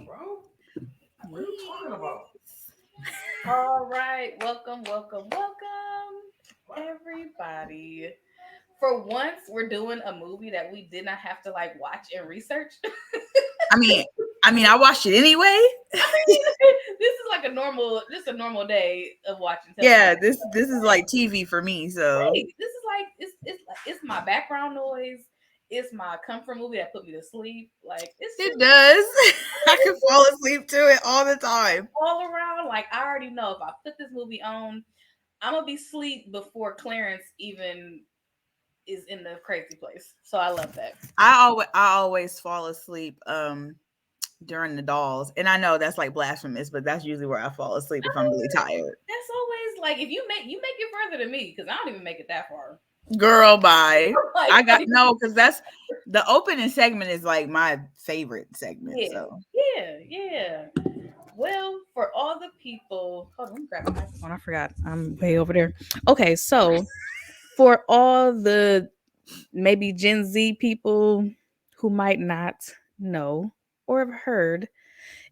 bro. What are you talking about? All right, welcome, everybody. For once, we're doing a movie that we did not have to like watch and research. I mean, I watched it anyway. This is like just a normal day of watching television. Yeah, this is like TV for me. So Right. This is like it's my background noise. It's my comfort movie that put me to sleep. Like it's it just does. I can fall asleep to it all the time. all around. Like I already know if I put this movie on, I'm gonna be asleep before Clarence even is in the crazy place. So I love that. I always fall asleep during the dolls, and I know that's like blasphemous, but that's usually where I fall asleep if I'm really tired. That's always like if you make it further than me because I don't even make it that far. Girl, bye. Like, I got no, because that's the opening segment is like my favorite segment. yeah, So yeah. Well, for all the people, hold on, let me grab my microphone. I forgot. I'm way over there. Okay, so for all the maybe Gen Z people who might not know or have heard,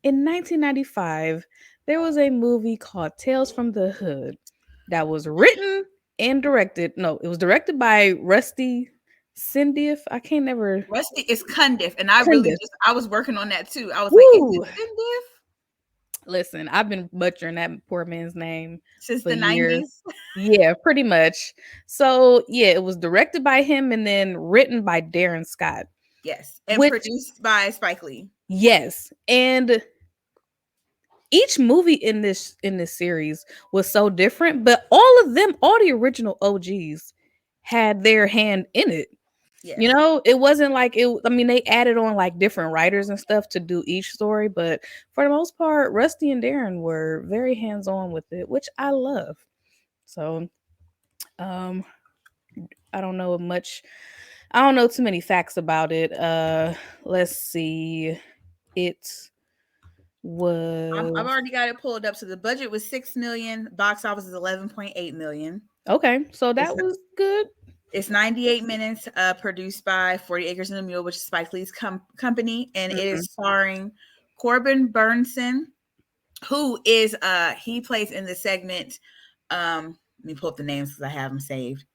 in 1995, there was a movie called Tales from the Hood that was written and directed. No, it was directed by Rusty Sindif. I can't never. Rusty is Cundiff, and Cundiff. I was working on that too. I was like, is Woo! it Cundiff? Listen, I've been butchering that poor man's name Since for the years. 90s. Yeah, pretty much. So, yeah, it was directed by him and then written by Darren Scott. Yes, and produced by Spike Lee. Yes, and each movie in this series was so different, but all the original OGs had their hand in it. Yes. You know, it wasn't like it. I mean, they added on like different writers and stuff to do each story, but for the most part, Rusty and Darren were very hands on with it, which I love. So, I don't know much. I don't know too many facts about it. Let's see. It was. I've already got it pulled up. So the budget was $6 million. Box office is $11.8 million. Okay, so that was good. It's 98 minutes. Produced by 40 Acres and a Mule, which is Spike Lee's company, and it is starring Corbin Burnson, who is he plays in the segment. Let me pull up the names because I have them saved.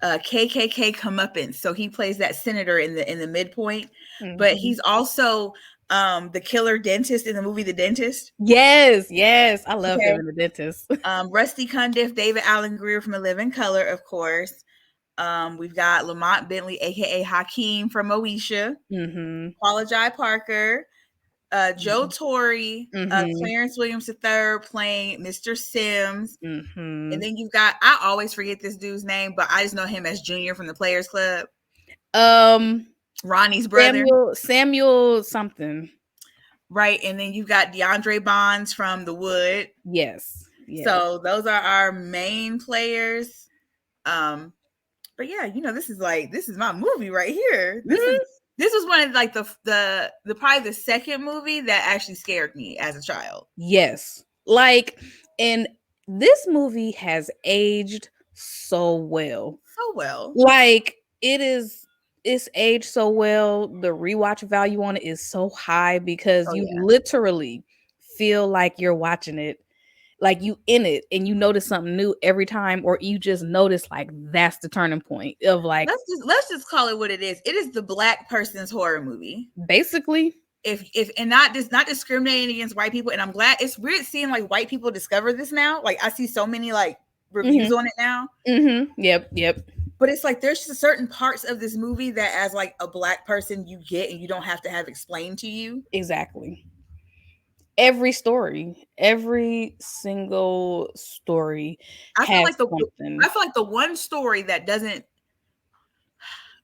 KKK comeuppance. So he plays that senator in the midpoint, but he's also the killer dentist in the movie The Dentist. Yes, I love him in The Dentist. Rusty Cundiff, David Allen Greer from A Living Color, of course. We've got Lamont Bentley, aka Hakeem from Moesha. Paula Jai Parker, Joe Torre, Clarence Williams III playing Mr. Sims. And then you've got, I always forget this dude's name, but I just know him as Junior from the Players Club. Ronnie's brother. Samuel something. Right. And then you've got DeAndre Bonds from The Wood. Yes. So those are our main players. But yeah, you know, this is my movie right here. This was one of like the probably the second movie that actually scared me as a child. Yes. Like, and this movie has aged so well. So well. Like it's aged so well. The rewatch value on it is so high because you literally feel like you're watching it. Like you in it and you notice something new every time, or you just notice like that's the turning point of like let's just call it what it is. It is the Black person's horror movie. Basically. If and not discriminating against white people. And I'm glad it's weird seeing like white people discover this now. Like I see so many like reviews on it now. Yep. But it's like there's just certain parts of this movie that as like a Black person you get and you don't have to have explained to you. Exactly. Every single story. I feel like the one story that doesn't.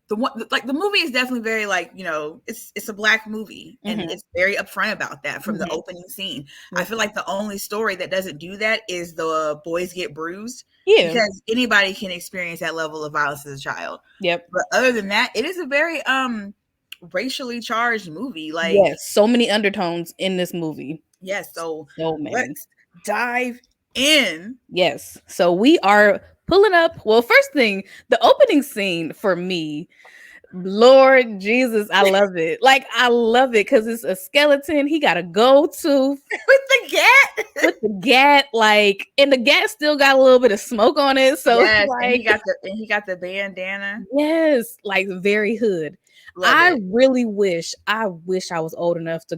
The movie is definitely very like, you know, it's a Black movie and it's very upfront about that from the opening scene. I feel like the only story that doesn't do that is the boys get bruised. Yeah, because anybody can experience that level of violence as a child. Yep. But other than that, it is a very racially charged movie. Like yes, so many undertones in this movie. Yes, so many. Let's dive in. Yes, so we are pulling up. Well, first thing, the opening scene for me, Lord Jesus, I love it. Like, I love it because it's a skeleton. He got to go to with the gat. with the gat, like, and the gat still got a little bit of smoke on it. So Yes, like, and he got the bandana. yes, like very hood. Love it. I wish I was old enough to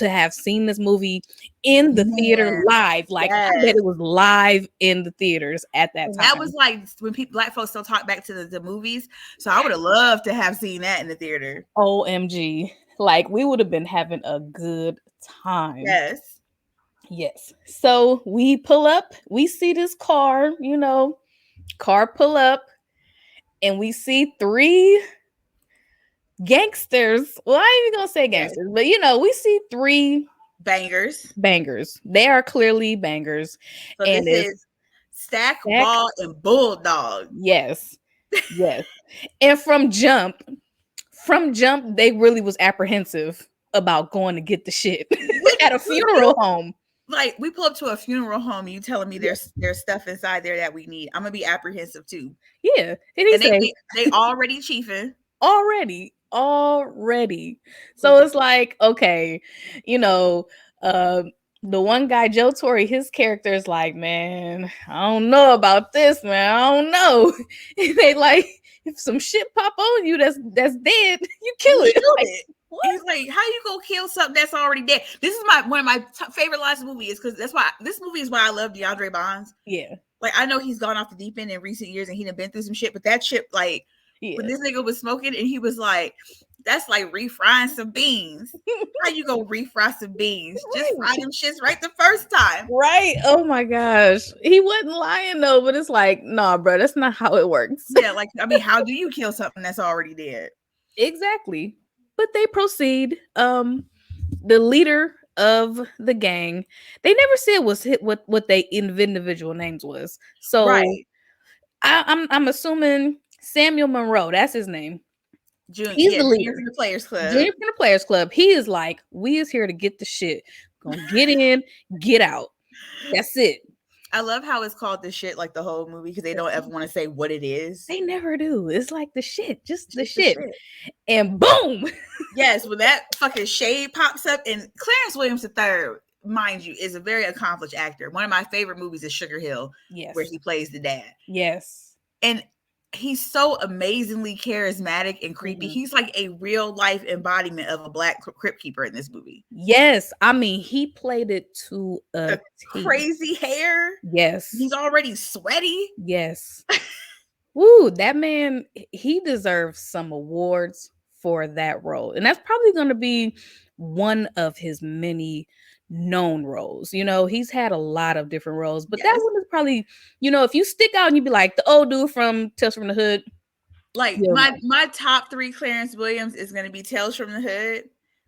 have seen this movie in the theater Man, live. Like, I bet yes. it was live in the theaters at that And time. that was like when Black folks still talk back to the movies. So I would have loved to have seen that in the theater. OMG. Like, we would have been having a good time. Yes. Yes. So we pull up, we see this car, car pull up, and we see 3 gangsters. Well, I ain't even gonna say gangsters, but we see 3 bangers. They are clearly bangers. So and this is Stack, Ball, and Bulldog. Yes. Yes. And from jump, they really was apprehensive about going to get the shit at a funeral home. Like, we pull up to a funeral home and you telling me there's stuff inside there that we need. I'm gonna be apprehensive too. Yeah. And they already chiefing. Already. So it's like, okay, the one guy, Joe Torre, his character is like, man, I don't know about this, man. I don't know. And they like, if some shit pop on you that's dead, you kill it. What? He's like, how you gonna kill something that's already dead? This is one of my favorite lines of the movie, is because this movie is why I love DeAndre Bonds. Yeah. Like, I know he's gone off the deep end in recent years and he done been through some shit, but that shit, like, when this nigga was smoking and he was like, that's like refrying some beans. How you gonna refry some beans? Just fry them shits right the first time. Right. Oh my gosh. He wasn't lying though, but it's like, nah, bro, that's not how it works. Yeah, like, I mean, how do you kill something that's already dead? Exactly. But they proceed. The leader of the gang, they never said what they individual names was. So right. I'm assuming Samuel Monroe, that's his name. He's the leader. Junior from the Players Club. Junior from the Players Club. He is like, we is here to get the shit. Gonna get in, get out. That's it. I love how it's called the shit, like the whole movie, because they don't ever want to say what it is. They never do. It's like the shit, just the shit. And boom. Yes, when that fucking shade pops up, and Clarence Williams III, mind you, is a very accomplished actor. One of my favorite movies is Sugar Hill, where he plays the dad. Yes. And he's so amazingly charismatic and creepy. Mm-hmm. He's like a real life embodiment of a Black crypt keeper in this movie. Yes. I mean, he played it to a crazy hair. Yes. He's already sweaty. Yes. Woo, that man, he deserves some awards for that role. And that's probably going to be one of his many known roles. He's had a lot of different roles, but that one is probably, if you stick out and you be like the old dude from Tales from the Hood. Like, my top 3 Clarence Williams is going to be Tales from the Hood,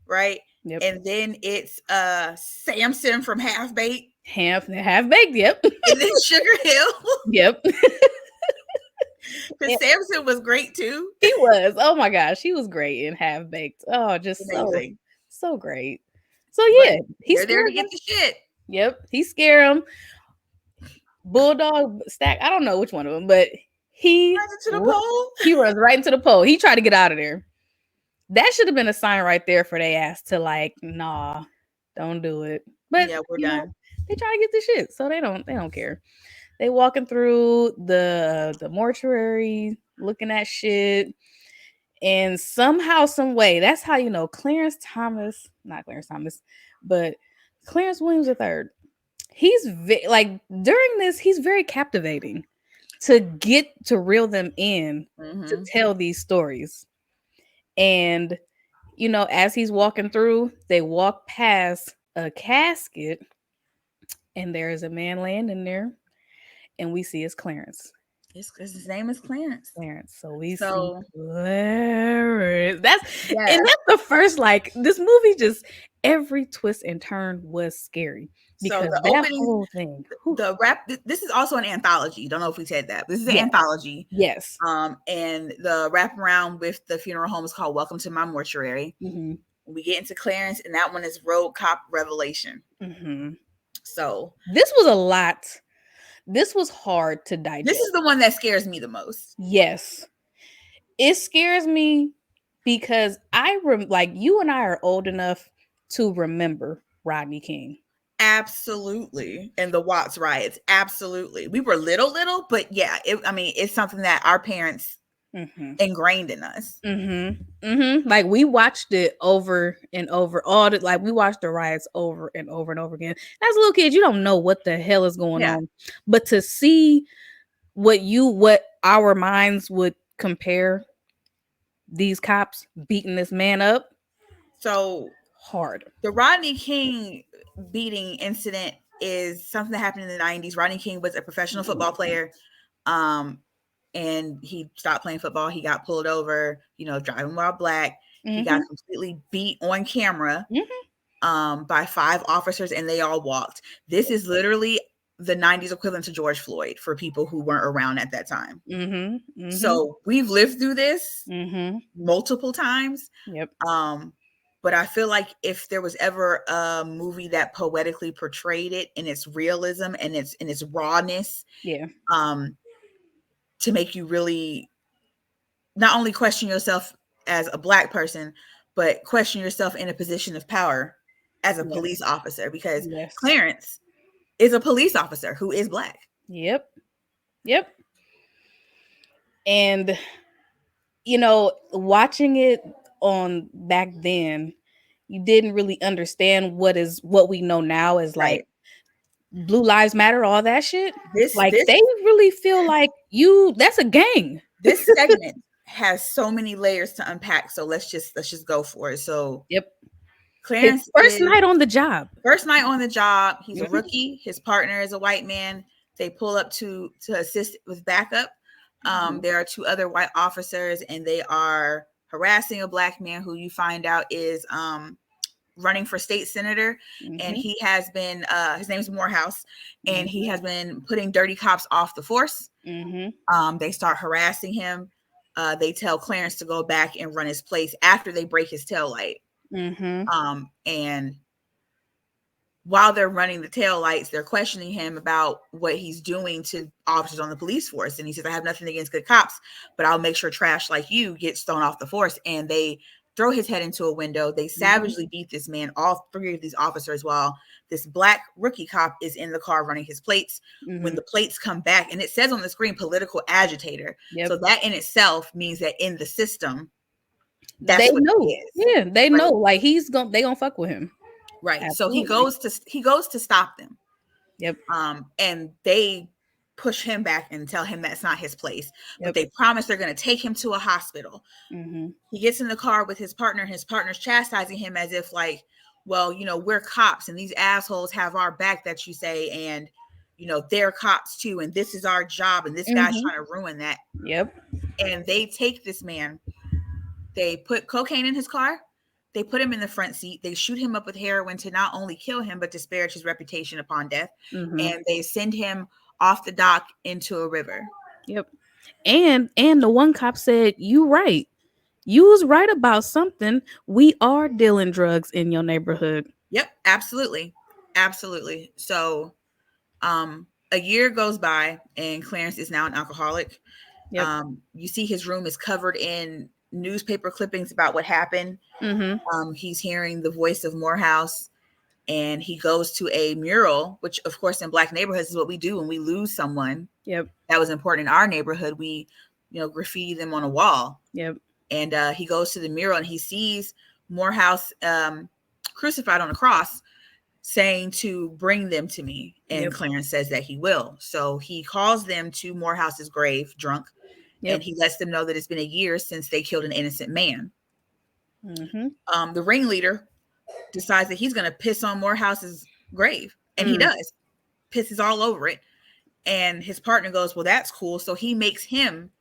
right? Yep. And then it's Samson from Half Baked. Half Baked, yep. And then Sugar Hill. Yep. Because Samson was great too. He was. Oh my gosh, he was great in Half Baked. Oh, just amazing. So great. So yeah, he's there to get the shit. Yep, he scared him. Bulldog, Stack, I don't know which one of them, but he runs into the pole. He runs right into the pole. He tried to get out of there. That should have been a sign right there for they ass to like, nah, don't do it. But yeah, we're done. They try to get the shit, so they don't care. They walking through the mortuary, looking at shit, and somehow, some way, that's how Clarence Williams III. He's during this, he's very captivating to get to reel them in to tell these stories. And as he's walking through, they walk past a casket, and there is a man laying in there. And we see it's Clarence. His name is Clarence. So we see Clarence. That's the first, this movie, just every twist and turn was scary. Because so the opening, whole thing. The rap. This is also an anthology. Don't know if we said that. This is an anthology. Yes. And the wraparound with the funeral home is called "Welcome to My Mortuary." Mm-hmm. We get into Clarence, and that one is Road Cop Revelation. Mm-hmm. So this was a lot. This was hard to digest. This is the one that scares me the most. Yes. It scares me because like you and I are old enough to remember Rodney King. Absolutely. And the Watts riots. Absolutely. We were little, but yeah, it's something that our parents ingrained in us. Like we watched it over and over. Like we watched the riots over and over and over again. As little kids, you don't know what the hell is going on. But to see what our minds would compare these cops beating this man up. So hard. The Rodney King beating incident is something that happened in the 90s. Rodney King was a professional football player. And he stopped playing football. He got pulled over, driving while black. He got completely beat on camera by 5 officers, and they all walked. This is literally the 90s equivalent to George Floyd for people who weren't around at that time. So we've lived through this multiple times. Yep. But I feel like if there was ever a movie that poetically portrayed it in its realism and its rawness, to make you really not only question yourself as a black person, but question yourself in a position of power as a police officer, because Clarence is a police officer who is black. Yep. And watching it on back then, you didn't really understand what we know now as like Blue Lives Matter, all that shit. They really feel like that's a gang. This segment has so many layers to unpack. So let's just go for it. So Clarence his first night on the job. He's a rookie. His partner is a white man. They pull up to assist with backup. There are 2 other white officers, and they are harassing a black man who you find out is running for state senator. And he has been his name's Morehouse, and he has been putting dirty cops off the force. They start harassing him. They tell Clarence to go back and run his place after they break his tail light. And while they're running the tail lights, they're questioning him about what he's doing to officers on the police force. And he says, I have nothing against good cops, but I'll make sure trash like you gets thrown off the force. And they throw his head into a window. They savagely beat this man, all 3 of these officers, while this black rookie cop is in the car running his plates. When the plates come back, and it says on the screen, political agitator. So that in itself means that in the system, that's they what know. he is. Yeah, they know. Like they gonna fuck with him. Right. Absolutely. So he goes to stop them. Yep. And they push him back and tell him that's not his place. But they promise they're going to take him to a hospital. He gets in the car with his partner. His partner's chastising him as if like, well, we're cops and these assholes have our back that you say, and they're cops too, and this is our job, and this guy's trying to ruin that. Yep. And they take this man. They put cocaine in his car. They put him in the front seat. They shoot him up with heroin to not only kill him, but disparage his reputation upon death. And they send him off the dock into a river. Yep. And the one cop said, "You right. You was right about something. We are dealing drugs in your neighborhood." Yep. Absolutely. So, a year goes by, and Clarence is now an alcoholic. Yep. You see his room is covered in newspaper clippings about what happened. He's hearing the voice of Morehouse, and he goes to a mural, which of course in black neighborhoods is what we do when we lose someone that was important in our neighborhood. We graffiti them on a wall. And he goes to the mural, and he sees Morehouse crucified on a cross, saying to bring them to me. And Clarence says that he will. So he calls them to Morehouse's grave drunk. And he lets them know that it's been a year since they killed an innocent man. The ringleader decides that he's going to piss on Morehouse's grave. And he does. Pisses all over it. And his partner goes, well, that's cool. So he makes him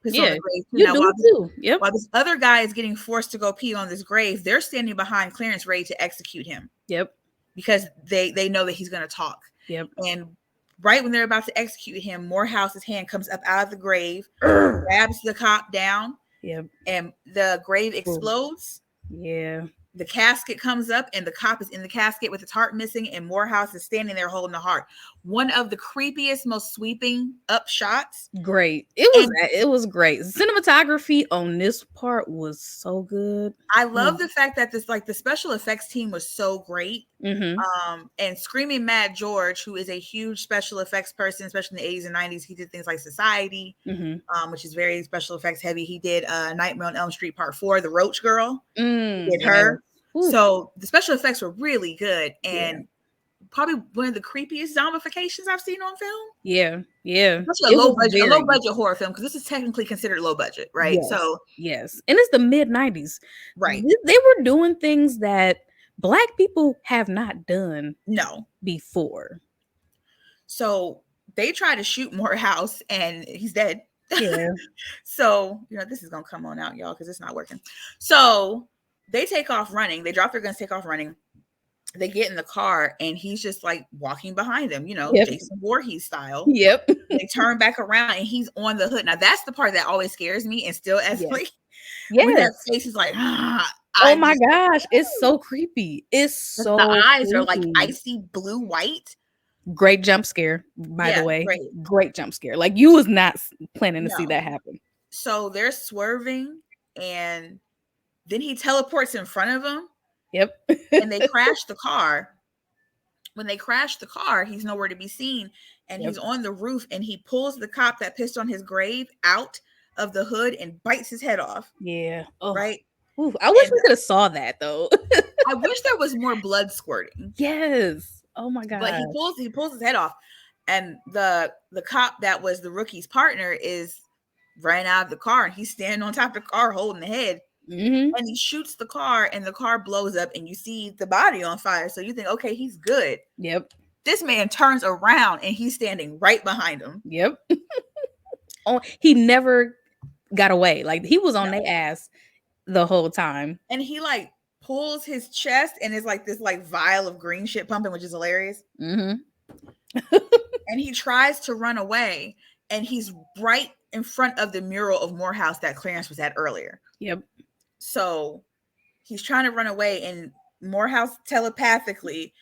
piss on the grave. While this other guy is getting forced to go pee on this grave, they're standing behind Clarence ready to execute him. Because they know that he's going to talk. And right when they're about to execute him, Morehouse's hand comes up out of the grave, grabs the cop down, and the grave explodes. the casket comes up and the cop is in the casket with his heart missing, and Morehouse is standing there holding the heart. One of the creepiest, most sweeping up shots. Great. It was great. Cinematography on this part was so good. I love the fact that this, like, the special effects team was so great. And Screaming Mad George, who is a huge special effects person, especially in the 80s and 90s, he did things like Society, which is very special effects heavy. He did Nightmare on Elm Street Part 4, The Roach Girl, with her. Ooh. So the special effects were really good, and probably one of the creepiest zombifications I've seen on film. Yeah. Especially a low budget horror film, because this is technically considered low budget, right? Yes. So yes, and it's the mid-90s, right? They were doing things that Black people have not done before. So they try to shoot Morehouse, and he's dead. Yeah. So this is gonna come on out, y'all, because it's not working. So they take off running. They drop their guns, take off running. They get in the car, and he's just like walking behind them, Jason Voorhees style. Yep. They turn back around, and he's on the hood. Now that's the part that always scares me, and still as like, when that face is like, oh my gosh, it's so creepy. It's so the eyes creepy. are like icy blue white. Great jump scare, by the way. Great jump scare. Like, you was not planning to see that happen. So they're swerving, and then he teleports in front of them. Yep. And they crash the car. When they crash the car, he's nowhere to be seen, and he's on the roof, and he pulls the cop that pissed on his grave out of the hood and bites his head off. Yeah. Oh. Right. Ooh, I wish we could have saw that though. I wish there was more blood squirting. Yes. Oh my god. But he pulls his head off, and the cop that was the rookie's partner is ran out of the car, and he's standing on top of the car holding the head. And he shoots the car, and the car blows up, and you see the body on fire. So you think, okay, he's good. Yep. This man turns around, and he's standing right behind him. Yep. Oh, he never got away. Like, he was on their ass the whole time. And he like pulls his chest, and it's like this like vial of green shit pumping, which is hilarious. And he tries to run away, and he's right in front of the mural of Morehouse that Clarence was at earlier. Yep. So he's trying to run away, and Morehouse telepathically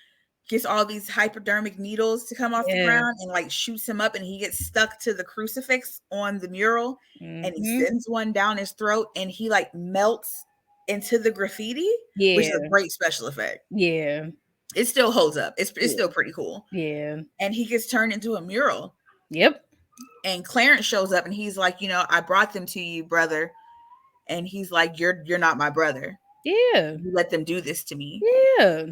gets all these hypodermic needles to come off the ground and like shoots him up, and he gets stuck to the crucifix on the mural, and he sends one down his throat, and he like melts into the graffiti, which is a great special effect. Yeah. It still holds up. It's still pretty cool. Yeah. And he gets turned into a mural. Yep. And Clarence shows up, and he's like, I brought them to you, brother. And he's like, you're not my brother. Yeah. You let them do this to me. Yeah.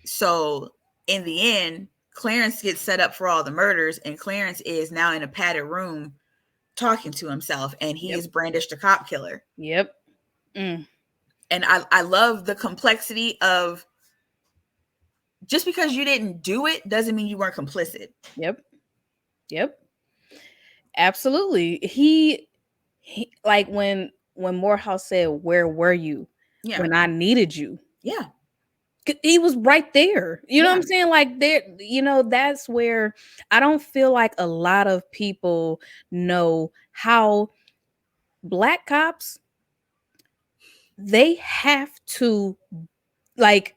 So in the end, Clarence gets set up for all the murders, and Clarence is now in a padded room talking to himself, and he is brandished a cop killer. Yep. And I love the complexity of, just because you didn't do it doesn't mean you weren't complicit. Yep. Absolutely. He like when Morehouse said, "Where were you when I needed you?" Yeah. He was right there. You know what I'm saying? Like, there, that's where I don't feel like a lot of people know how Black cops, they have to, like,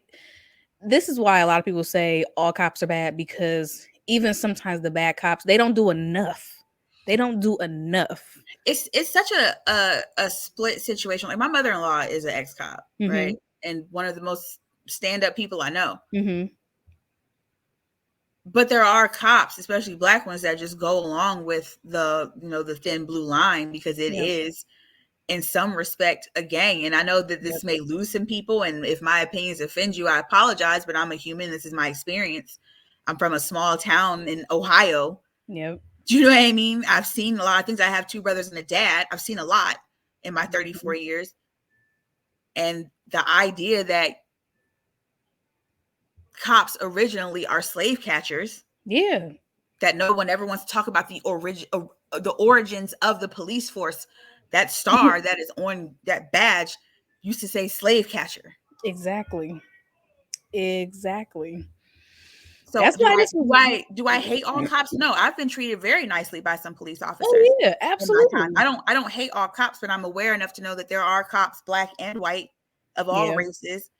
this is why a lot of people say all cops are bad, because even sometimes the bad cops, they don't do enough. It's such a split situation. Like, my mother-in-law is an ex-cop, right? And one of the most stand-up people I know. But there are cops, especially Black ones, that just go along with the thin blue line, because it is in some respect a gang. And I know that this may lose some people, and if my opinions offend you, I apologize, but I'm a human. This is my experience. I'm from a small town in Ohio. Yep. Do you know what I mean? I've seen a lot of things. I have 2 brothers and a dad. I've seen a lot in my 34 years. And the idea that cops originally are slave catchers. Yeah. That no one ever wants to talk about the origins of the police force. That star that is on that badge used to say slave catcher. Exactly. So that's why do I hate all cops? No, I've been treated very nicely by some police officers. Oh yeah, absolutely. I don't hate all cops, but I'm aware enough to know that there are cops, Black and white, of all races,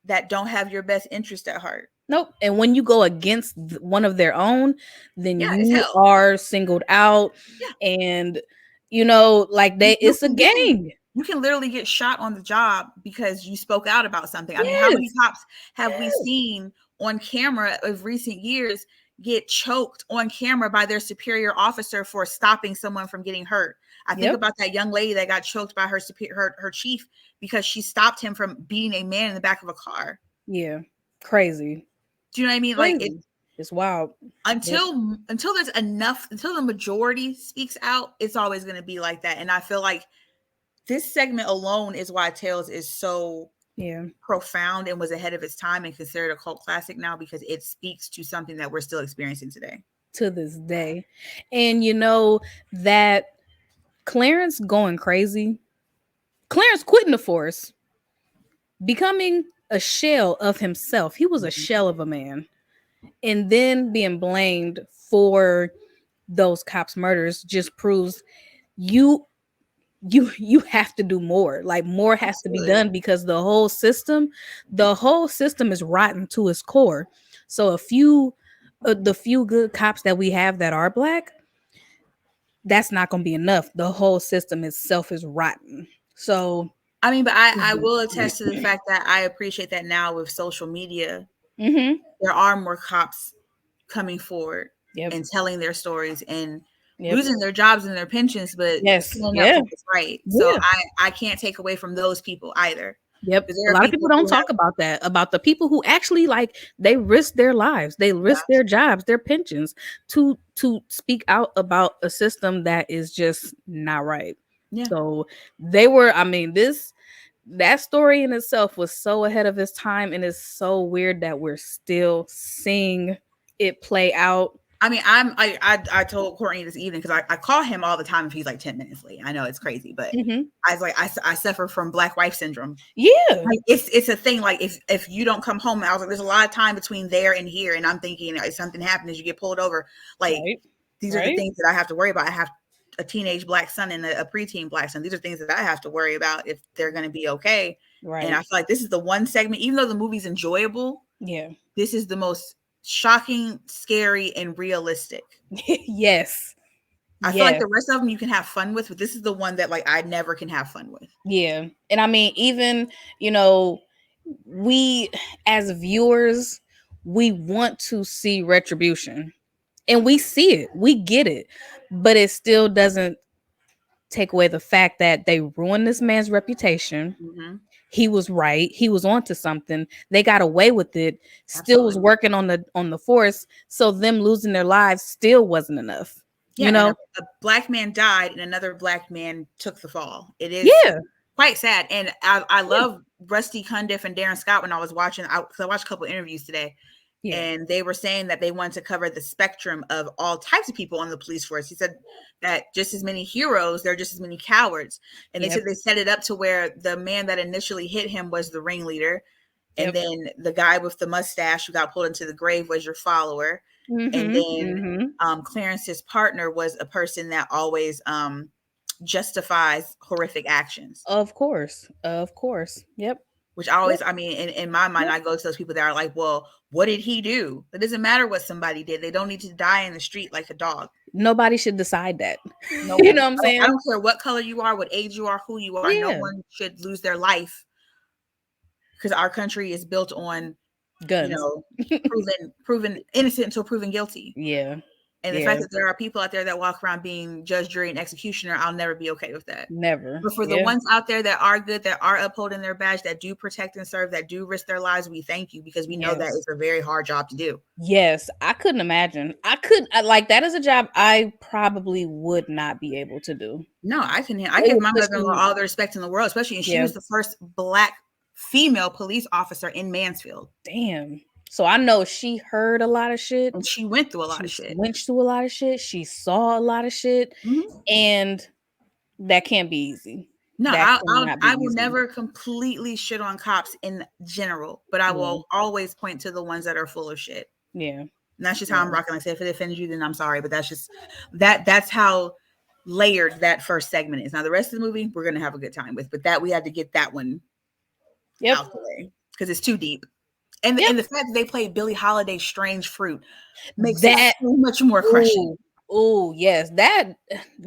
that don't have your best interest at heart. Nope. And when you go against one of their own, then Yeah, it's you hell. are singled out. Yeah. And you know, like it's a gang. You can literally get shot on the job because you spoke out about something. I mean, how many Yes. cops have we seen on camera of recent years get choked on camera by their superior officer for stopping someone from getting hurt? I think about that young lady that got choked by her chief because she stopped him from beating a man in the back of a car. Yeah. Crazy. Do you know what I mean? Crazy. Like it's wild. Until there's enough, until the majority speaks out, it's always going to be like that. And I feel like this segment alone is why Tales is so profound and was ahead of its time and considered a cult classic now, because it speaks to something that we're still experiencing today. To this day. And you know that Clarence going crazy, Clarence quitting the force, becoming a shell of himself. He was a shell of a man. And then being blamed for those cops' murders just proves you have to do more. Like more has to be done, because the whole system is rotten to its core. So the few good cops that we have that are black, that's not going to be enough. The whole system itself is rotten. So I mean, but I will attest to the fact that I appreciate that now with social media, there are more cops coming forward and telling their stories and losing their jobs and their pensions, but standing up for what's right. So I can't take away from those people either. Yep. A lot of people don't talk about that, about the people who actually, like, they risk their lives, they risk their jobs, their pensions to speak out about a system that is just not right. Yeah. So they were, I mean, that story in itself was so ahead of its time, and it's so weird that we're still seeing it play out. I mean, I told Courtney this evening, because I call him all the time if he's like 10 minutes late. I know it's crazy, but I was like, I suffer from black wife syndrome. Yeah, like, it's a thing. Like if you don't come home, I was like, there's a lot of time between there and here, and I'm thinking if something happens, you get pulled over. Like these are the things that I have to worry about. I have a teenage black son and a preteen black son. These are things that I have to worry about if they're going to be okay. Right. And I feel like this is the one segment, even though the movie's enjoyable. Yeah, this is the most shocking, scary, and realistic. Yes. I feel like the rest of them you can have fun with, but this is the one that like I never can have fun with. Yeah. And I mean, even, you know, we as viewers, we want to see retribution, and we see it, we get it, but it still doesn't take away the fact that they ruined this man's reputation. He was right. He was onto something. They got away with it. Still was working on the force. So them losing their lives still wasn't enough. Yeah, you know, a black man died and another black man took the fall. It is quite sad. And I love Rusty Cundiff and Darren Scott when I was watching. Because I watched a couple interviews today. Yeah. And they were saying that they wanted to cover the spectrum of all types of people on the police force. He said that just as many heroes, there are just as many cowards. And they said they set it up to where the man that initially hit him was the ringleader. And then the guy with the mustache who got pulled into the grave was your follower. And then Clarence's partner was a person that always justifies horrific actions. Of course. Yep. Which I always, I mean, in my mind, I go to those people that are like, well, what did he do? It doesn't matter what somebody did. They don't need to die in the street like a dog. Nobody should decide that. Nobody. You know what I'm saying? I don't care what color you are, what age you are, who you are. Yeah. No one should lose their life, because our country is built on guns. You know, proven innocent until proven guilty. Yeah. And the fact that there are people out there that walk around being judge, jury, and executioner, I'll never be okay with that. Never. But for the ones out there that are good, that are upholding their badge, that do protect and serve, that do risk their lives, we thank you, because we know that it's a very hard job to do. Yes. I couldn't imagine. Like, that is a job I probably would not be able to do. No, I couldn't. I give my mother-in-law all the respect in the world, especially, and she was the first black female police officer in Mansfield. Damn. So I know she heard a lot of shit. And she went through a lot of shit. She saw a lot of shit. And that can't be easy. No, I will never completely shit on cops in general, but I will always point to the ones that are full of shit. Yeah. And that's just how I'm rocking. Like I said, if it offends you, then I'm sorry. But that's just that's how layered that first segment is. Now the rest of the movie, we're gonna have a good time with. But that we had to get that one out the way. because it's too deep. And the, Yep. and the fact that they played Billie Holiday's "Strange Fruit" makes That it so much more crushing. Oh yes, that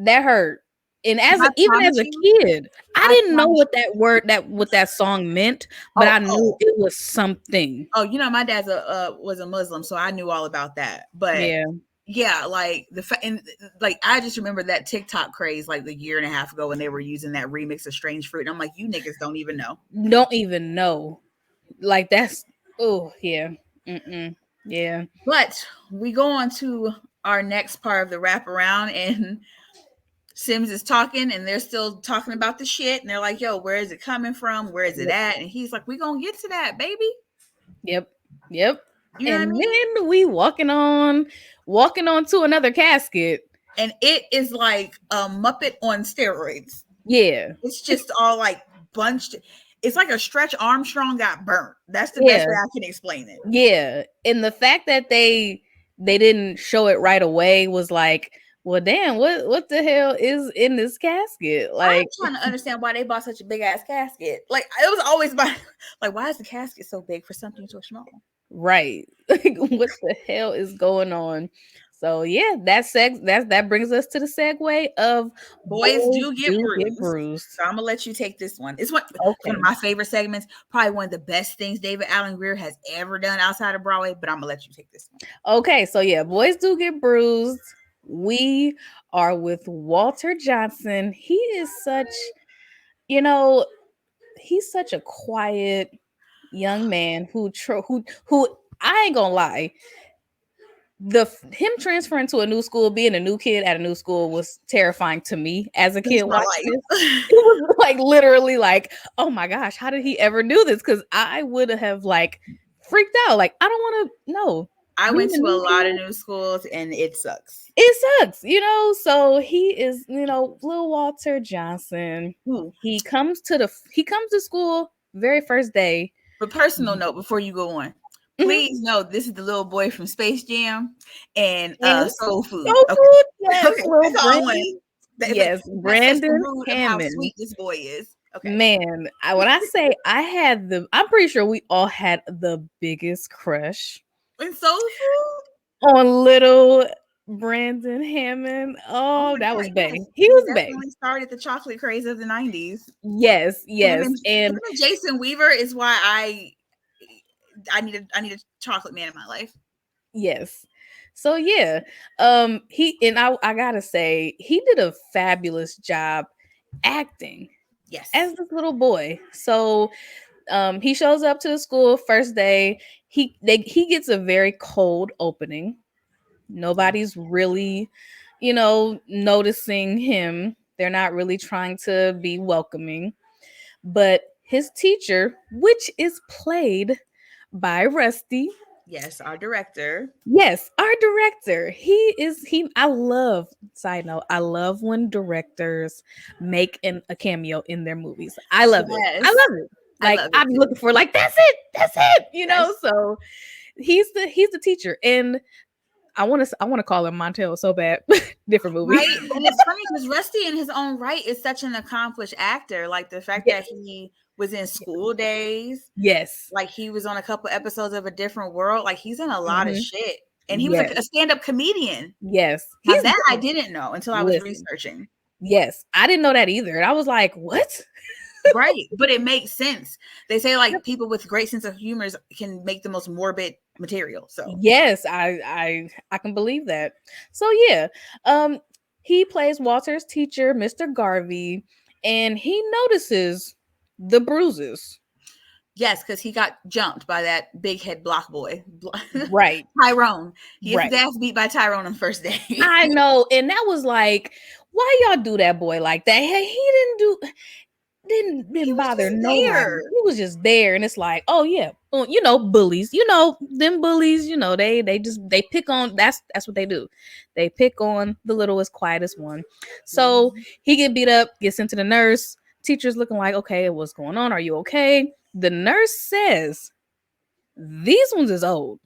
hurt. And I even as promise a you, kid, I I didn't know promise what that song meant, but Oh, I knew it was something. oh, my dad's was a Muslim, so I knew all about that. But Yeah. yeah, like and like I just remember that TikTok craze like a year and a half ago when they were using that remix of "Strange Fruit," and I'm like, you niggas don't even know. Don't even know. Like that's yeah. Yeah. But we go on to our next part of the wraparound, and Sims is talking, and they're still talking about the shit, and they're like, "Yo, where is it coming from? Where is it at?" And he's like, "We gonna get to that, baby." Yep. You know what I And mean? then we walking on to another casket. And it is like a Muppet on steroids. Yeah. It's just all like bunched. It's like a Stretch Armstrong got burnt. That's the Yeah. best way I can explain it. Yeah. And the fact that they didn't show it right away was like, well, damn, what the hell is in this casket? Like, I'm trying to understand why they bought such a big ass casket. Like it was always like, why is the casket so big for something so small? right. Like, what the hell is going on? So yeah, that brings us to the segue of Boys do get bruised. So I'm gonna let you take this one. It's one of my favorite segments. Probably one of the best things David Alan Grier has ever done outside of Broadway. But I'm gonna let you take this one. Okay, so yeah, boys do get bruised. We are with Walter Johnson. He is such, he's such a quiet young man who I ain't gonna lie. Him transferring to a new school, being a new kid at a new school was terrifying to me as a kid watching this. It was like literally like, oh my gosh, how did he ever do this? Because I would have like freaked out. Like, I don't want to know. I went to a lot of new schools and it sucks. It sucks, so he is, little Walter Johnson. He comes to school very first day. But personal note before you go on, please know this is the little boy from Space Jam and Soul Food. Yes, Brandon. Yes, Brandon Hammond. How sweet this boy is. Okay. Man, when I say I'm pretty sure we all had the biggest crush in Soul Food on little Brandon Hammond. Oh, that was bae. He was bae. Definitely started the chocolate craze of the 90s. Yes. And Jason Weaver is why I need a chocolate man in my life. Yes. So yeah, I gotta say he did a fabulous job acting. Yes, as this little boy. So he shows up to the school first day. He gets a very cold opening. Nobody's really, noticing him. They're not really trying to be welcoming. But his teacher, which is played by Rusty. Yes, our director. I love, side note, I love when directors make a cameo in their movies. I love it. Like, I'm looking for like, that's it. So he's the teacher. And I want to call him Montel so bad. Different movie. Right. And it's funny because Rusty in his own right is such an accomplished actor. Like the fact that he was in School Days. Yes. Like he was on a couple episodes of A Different World. Like he's in a lot of shit. And he was a stand-up comedian. Yes. I didn't know until I was researching. Yes. I didn't know that either. And I was like, what? Right. But it makes sense. They say like people with great sense of humor can make the most morbid material. So yes, I can believe that. So yeah. He plays Walter's teacher, Mr. Garvey, and he notices the bruises. Yes, because he got jumped by that big head block boy. Right. Tyrone. He gets his ass beat by Tyrone on the first day. I know. And that was like, why y'all do that boy like that? Hey, he didn't bother nobody. He was just there. And it's like, oh yeah, bullies. Them bullies, they pick on, that's what they do. They pick on the littlest, quietest one. So he get beat up, gets into the nurse. Teacher's looking like, okay, what's going on? Are you okay? The nurse says, these ones is old.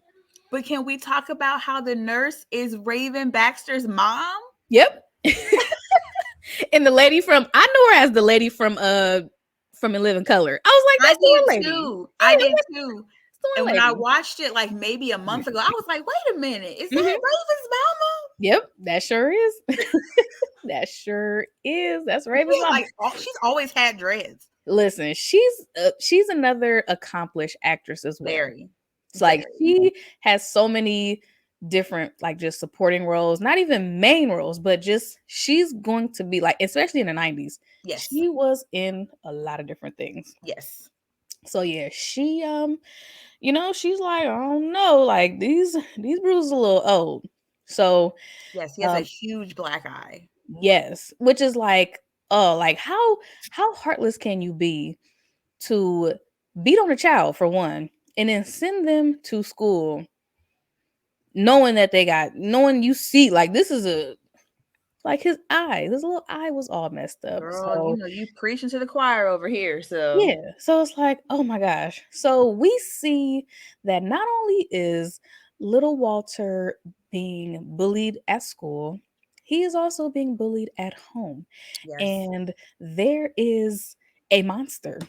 But can we talk about how the nurse is Raven Baxter's mom? Yep. And the lady I know her as the lady from from In Living Color. I was like, I that's the did one lady. too. I did too. That's the And one when I lady. watched it like maybe a month ago, I was like, wait a minute, is that Mhm. Raven's mama? Yep, that sure is. That sure is. That's Raven's mama. She's always had dreads. Listen, she's another accomplished actress as well. Very. It's like she has so many different like just supporting roles, not even main roles, but just she's going to be like, especially in the 90s. Yes. She was in a lot of different things. Yes. So yeah, she you know, she's like, I don't know, like these bruises a little old. So yes, he has a huge black eye. Yes, which is like, oh, like how heartless can you be to beat on a child for one, and then send them to school knowing you see like this is a like his little eye was all messed up. Girl, So you know you preaching to the choir over here. So yeah, so it's like, oh my gosh. So we see that not only is little Walter being bullied at school, he is also being bullied at home. yes, And there is a monster.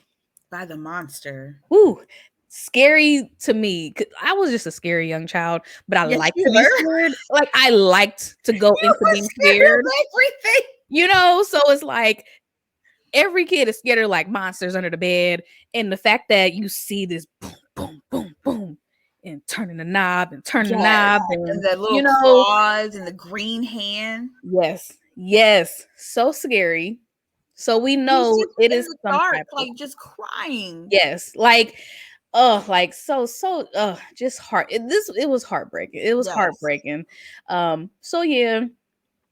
by the monster. Ooh, scary to me. I was just a scary young child, but I Yes, liked you to be were. scared. Like I liked to go You into were being scared scared. of everything. You know, so it's like every kid is scared of like monsters under the bed. And the fact that you see this boom, boom, boom, boom, and turning the knob and turning the knob And the little you know, claws and the green hand. yes, so scary. So we know it in is the some dark, type of like just crying. yes, like oh, like so just it was heartbreaking. It was Yes. heartbreaking. So yeah,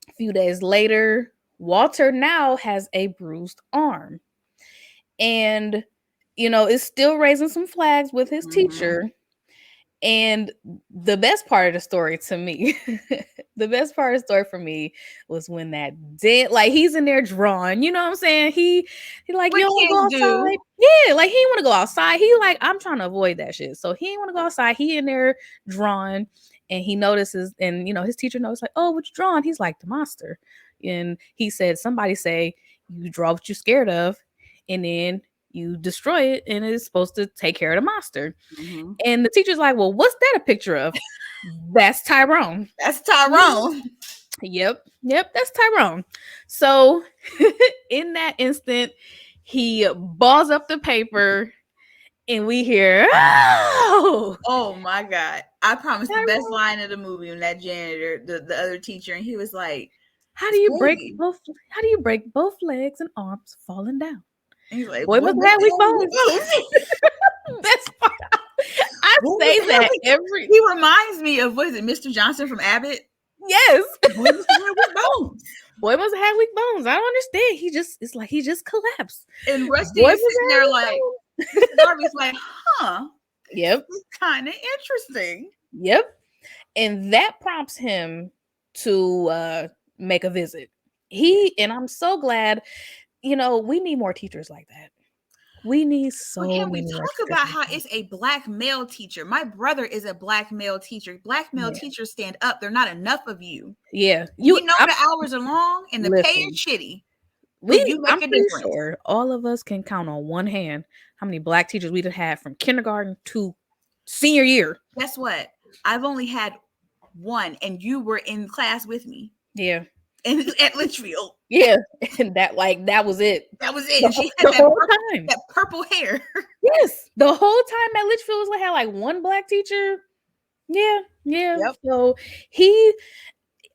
a few days later, Walter now has a bruised arm. And you know, is still raising some flags with his teacher. And the best part of the story to me, the best part of the story for me was when that like he's in there drawing, you know what I'm saying? He like, What you don't want to kids go do. outside. Yeah, like he want to go outside. He like, I'm trying to avoid that shit. So he want to go outside. He in there drawing, and he notices, and you know, his teacher knows, like, oh, what you drawing? He's like, the monster. And he said, somebody say you draw what you're scared of, and then you destroy it, and it's supposed to take care of the monster. And the teacher's like, well, what's that a picture of? That's Tyrone. That's Tyrone. Yep, that's Tyrone. So in that instant, he balls up the paper, and we hear, oh my God. I promise the best line of the movie when that janitor, the other teacher, and he was like, how do you break both legs and arms falling down? And he's like, boy must have weak bones. Best part. I say that every. He reminds me of, what is it, Mr. Johnson from Abbott? Yes. Boy must have weak bones. Boy must have weak bones. I don't understand. It's like he just collapsed. And Rusty is sitting there like, Darby's like, huh? Yep. It's kind of interesting. Yep. And that prompts him to make a visit. And I'm so glad, you know, we need more teachers like that. We need Can we talk about how it's a black male teacher? My brother is a black male teacher. Black male teachers stand up. There are not enough of you. Yeah. You know the hours are long and the pay is shitty. I'm pretty sure all of us can count on one hand how many black teachers we've had from kindergarten to senior year. Guess what? I've only had one, and you were in class with me. Yeah. At Litchfield. Yeah. And that was it. That was it. She had that purple hair. Yes. The whole time at Litchfield had like one black teacher. Yeah. Yeah. Yep. So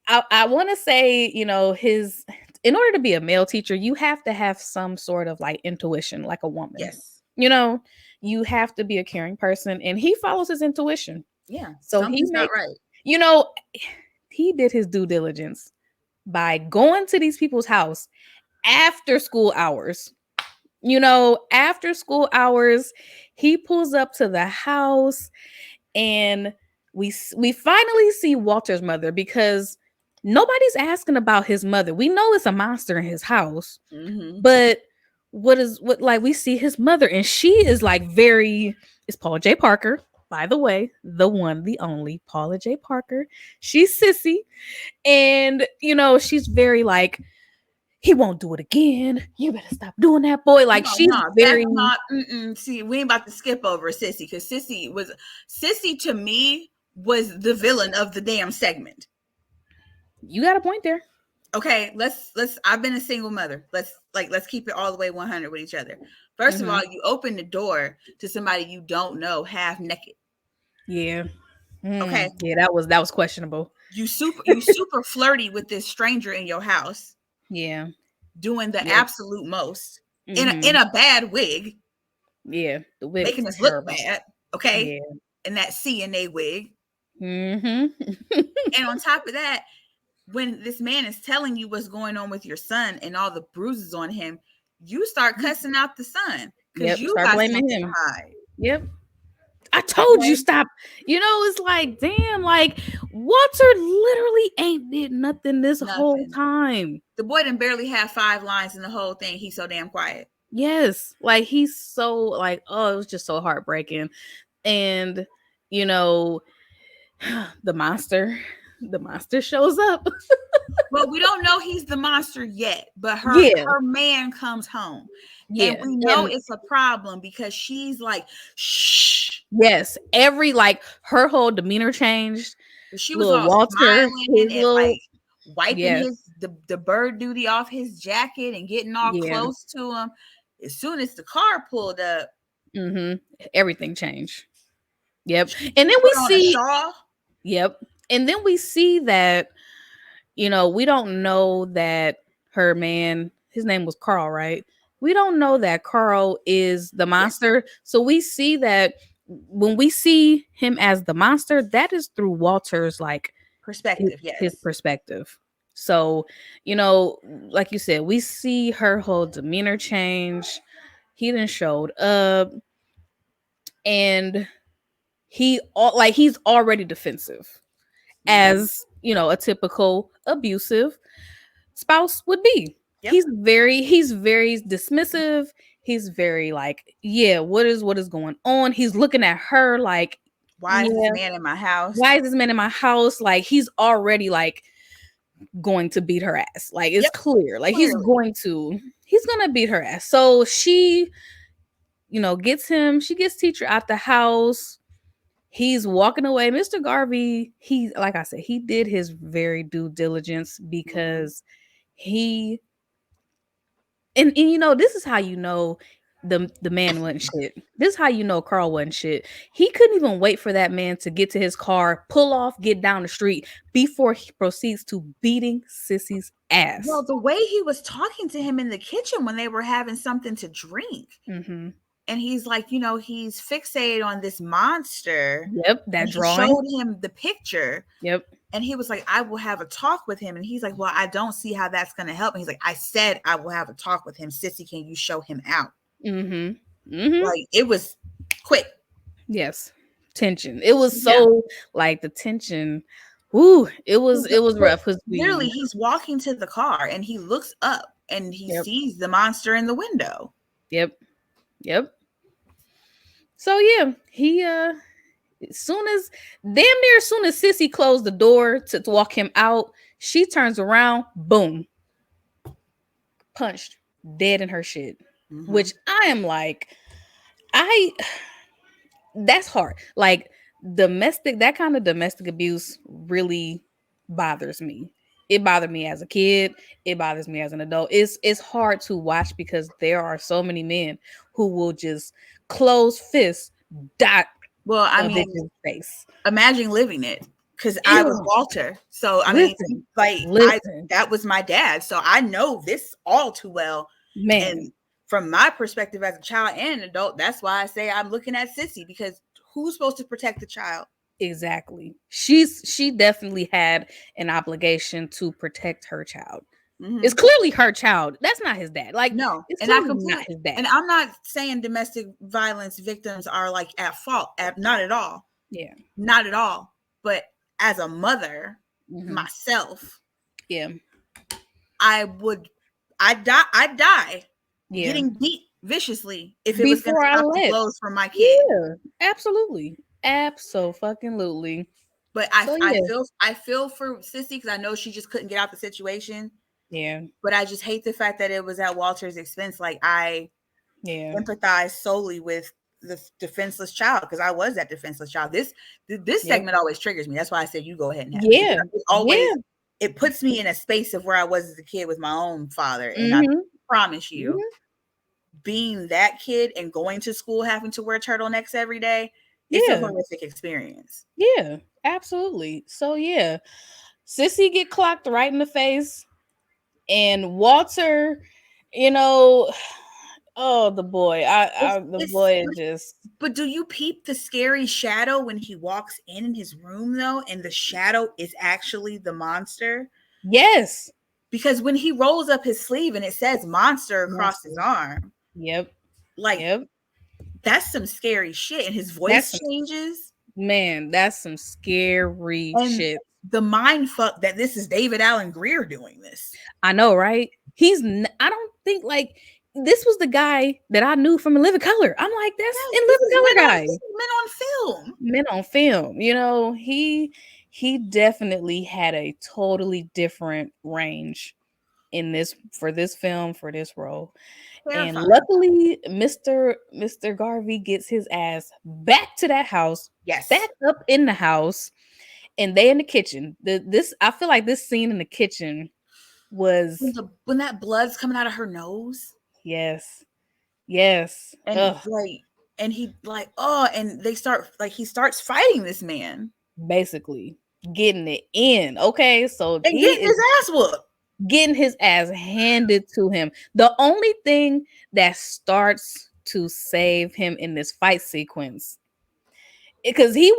I want to say, you know, in order to be a male teacher, you have to have some sort of like intuition, like a woman. Yes. You know, you have to be a caring person, and he follows his intuition. Yeah. So he's not right. You know, he did his due diligence by going to these people's house after school hours. You know, after school hours, he pulls up to the house, and we finally see Walter's mother, because nobody's asking about his mother. We know it's a monster in his house, but we see his mother, and she is like it's Paula J. Parker, by the way, the one, the only Paula J. Parker. She's sissy, and you know, she's very like, he won't do it again. You better stop doing that, boy. Like No, she's no, very. that's not. See, we ain't about to skip over Sissy because Sissy to me was the villain of the damn segment. You got a point there. Okay, let's. I've been a single mother. Let's keep it all the way 100 with each other. 1st of all, you open the door to somebody you don't know half naked. Yeah. Okay. Yeah, that was questionable. You super flirty with this stranger in your house. Yeah. Doing the absolute most in a bad wig. Yeah, the wig making was us look terrible. bad. Okay. Yeah. And that CNA wig. And on top of that, when this man is telling you what's going on with your son and all the bruises on him, you start cussing out the son because you start got blaming something him. to hide. Yep. I told you stop. You know, it's like, damn, like Walter literally ain't did nothing this whole time. The boy didn't barely have 5 lines in the whole thing. He's so damn quiet. Yes. Like he's so like, oh, it was just so heartbreaking. And you know, the monster shows up. Well, we don't know he's the monster yet, but her man comes home. Yeah. And we know it's a problem because she's like, shh. Yes. Every like her whole demeanor changed. She was all Walter, smiling and like wiping the bird duty off his jacket and getting all close to him. As soon as the car pulled up, everything changed. Yep. And then we see Yep. And then we see that, you know, we don't know that her man, his name was Carl, right? We don't know that Carl is the monster. Yes. So we see that when we see him as the monster, that is through Walter's like perspective, his perspective. So, you know, like you said, we see her whole demeanor change. He then showed up and he's already defensive. As you know, a typical abusive spouse would be. Yep. He's very dismissive. He's very like, yeah, what is going on? He's looking at her like, why is this man in my house? Why is this man in my house? Like he's already like going to beat her ass. Like it's clear. Like he's gonna beat her ass. So she, you know, gets teacher out the house. He's walking away. Mr. Garvey, like I said, he did his very due diligence because and you know, this is how you know the man wasn't shit. This is how you know Carl wasn't shit. He couldn't even wait for that man to get to his car, pull off, get down the street before he proceeds to beating Sissy's ass. Well, the way he was talking to him in the kitchen when they were having something to drink. And he's like, you know, he's fixated on this monster. Yep, that drawing. Showed him the picture. Yep. And he was like, I will have a talk with him. And he's like, well, I don't see how that's going to help. And he's like, I said I will have a talk with him. Sissy, can you show him out? Like, it was quick. Yes. Tension. It was so like the tension. Ooh, it was rough. Literally, he's walking to the car and he looks up and he sees the monster in the window. Yep. So yeah, he as soon as Sissy closed the door to walk him out, she turns around, boom, punched dead in her shit. Which I am like, that's hard. Like that kind of domestic abuse really bothers me. It bothered me as a kid. It bothers me as an adult. It's hard to watch because there are so many men who will just close fists dot. Well, I mean, face. Imagine living it because I was Walter. So I mean, that was my dad. So I know this all too well. Man. And from my perspective as a child and an adult, that's why I say I'm looking at Sissy, because who's supposed to protect the child? Exactly. She definitely had an obligation to protect her child. It's clearly her child. That's not his dad. Like, no, it's not his dad. And I'm not saying domestic violence victims are like at fault. Not at all. Yeah, not at all. But as a mother myself, I'd die getting beat viciously if it was going to stop the blows from my kid. Yeah, absolutely. Absolutely. But I feel for Sissy because I know she just couldn't get out the situation. Yeah. But I just hate the fact that it was at Walter's expense. Like, I empathize solely with the defenseless child, because I was that defenseless child. This segment always triggers me. That's why I said you go ahead and have it. It always it puts me in a space of where I was as a kid with my own father. And I promise you, being that kid and going to school having to wear turtlenecks every day, it's a horrific experience. Yeah, absolutely. So yeah, Sissy get clocked right in the face, and Walter, you know, oh, the boy, the boy is just. But do you peep the scary shadow when he walks in his room though, and the shadow is actually the monster? Yes. Because when he rolls up his sleeve and it says monster across his arm. Yep. Like, that's some scary shit. And his voice changes. Man, that's some scary shit. The mind fuck that this is David Alan Grier doing this. I know, right? I don't think, like, this was the guy that I knew from In Living Color. I'm like, that's In Living Color guy. Men on film. You know, he definitely had a totally different range in this for this film, for this role. And luckily, Mr. Garvey gets his ass back to that house. Yes. Back up in the house. And they in the kitchen. I feel like this scene in the kitchen was when that blood's coming out of her nose. Yes. And and he and they start he starts fighting this man. Basically getting it in. Okay, so and getting his ass whooped. Getting his ass handed to him. The only thing that starts to save him in this fight sequence, because he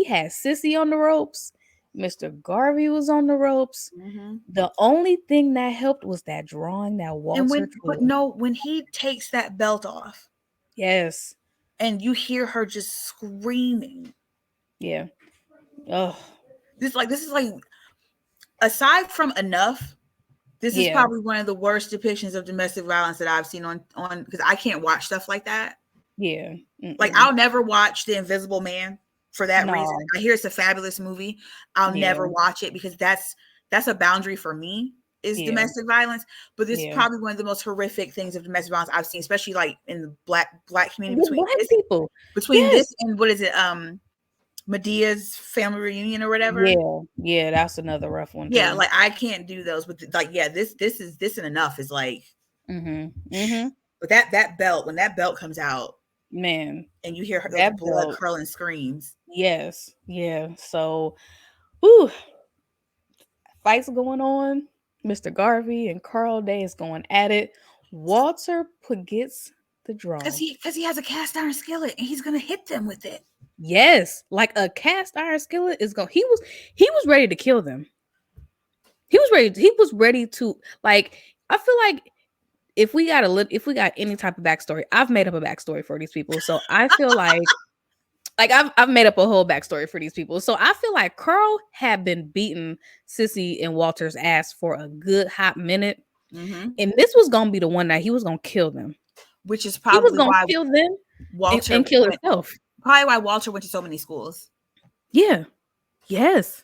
had Sissy on the ropes. Mr. Garvey was on the ropes. The only thing that helped was that drawing that Walter. When he takes that belt off. Yes. And you hear her just screaming. Yeah. Oh. This is like aside from Enough, this is probably one of the worst depictions of domestic violence that I've seen on because I can't watch stuff like that. Yeah. Like, I'll never watch The Invisible Man for that reason. I hear it's a fabulous movie. I'll never watch it because that's a boundary for me, is domestic violence. But this is probably one of the most horrific things of domestic violence I've seen, especially like in the black community, between this and what is it, Medea's Family Reunion or whatever. Yeah, that's another rough one too. Like, I can't do those, but like, this and Enough is like but that belt, when that belt comes out, man, and you hear her that blood curling screams. Yes. So fights going on. Mr. Garvey and Carl Day is going at it. Walter gets the draw because he has a cast iron skillet and he's gonna hit them with it. Yes, like a cast iron skillet is going. He was ready to kill them. He was ready to, like, I feel like if we got any type of backstory, I've made up a backstory for these people. So I feel like I've made up a whole backstory for these people. So I feel like Carl had been beating Sissy and Walter's ass for a good hot minute. And this was going to be the one that he was going to kill them. Which is probably he was going to kill them Walter and kill himself. Probably why Walter went to so many schools. Yeah. Yes.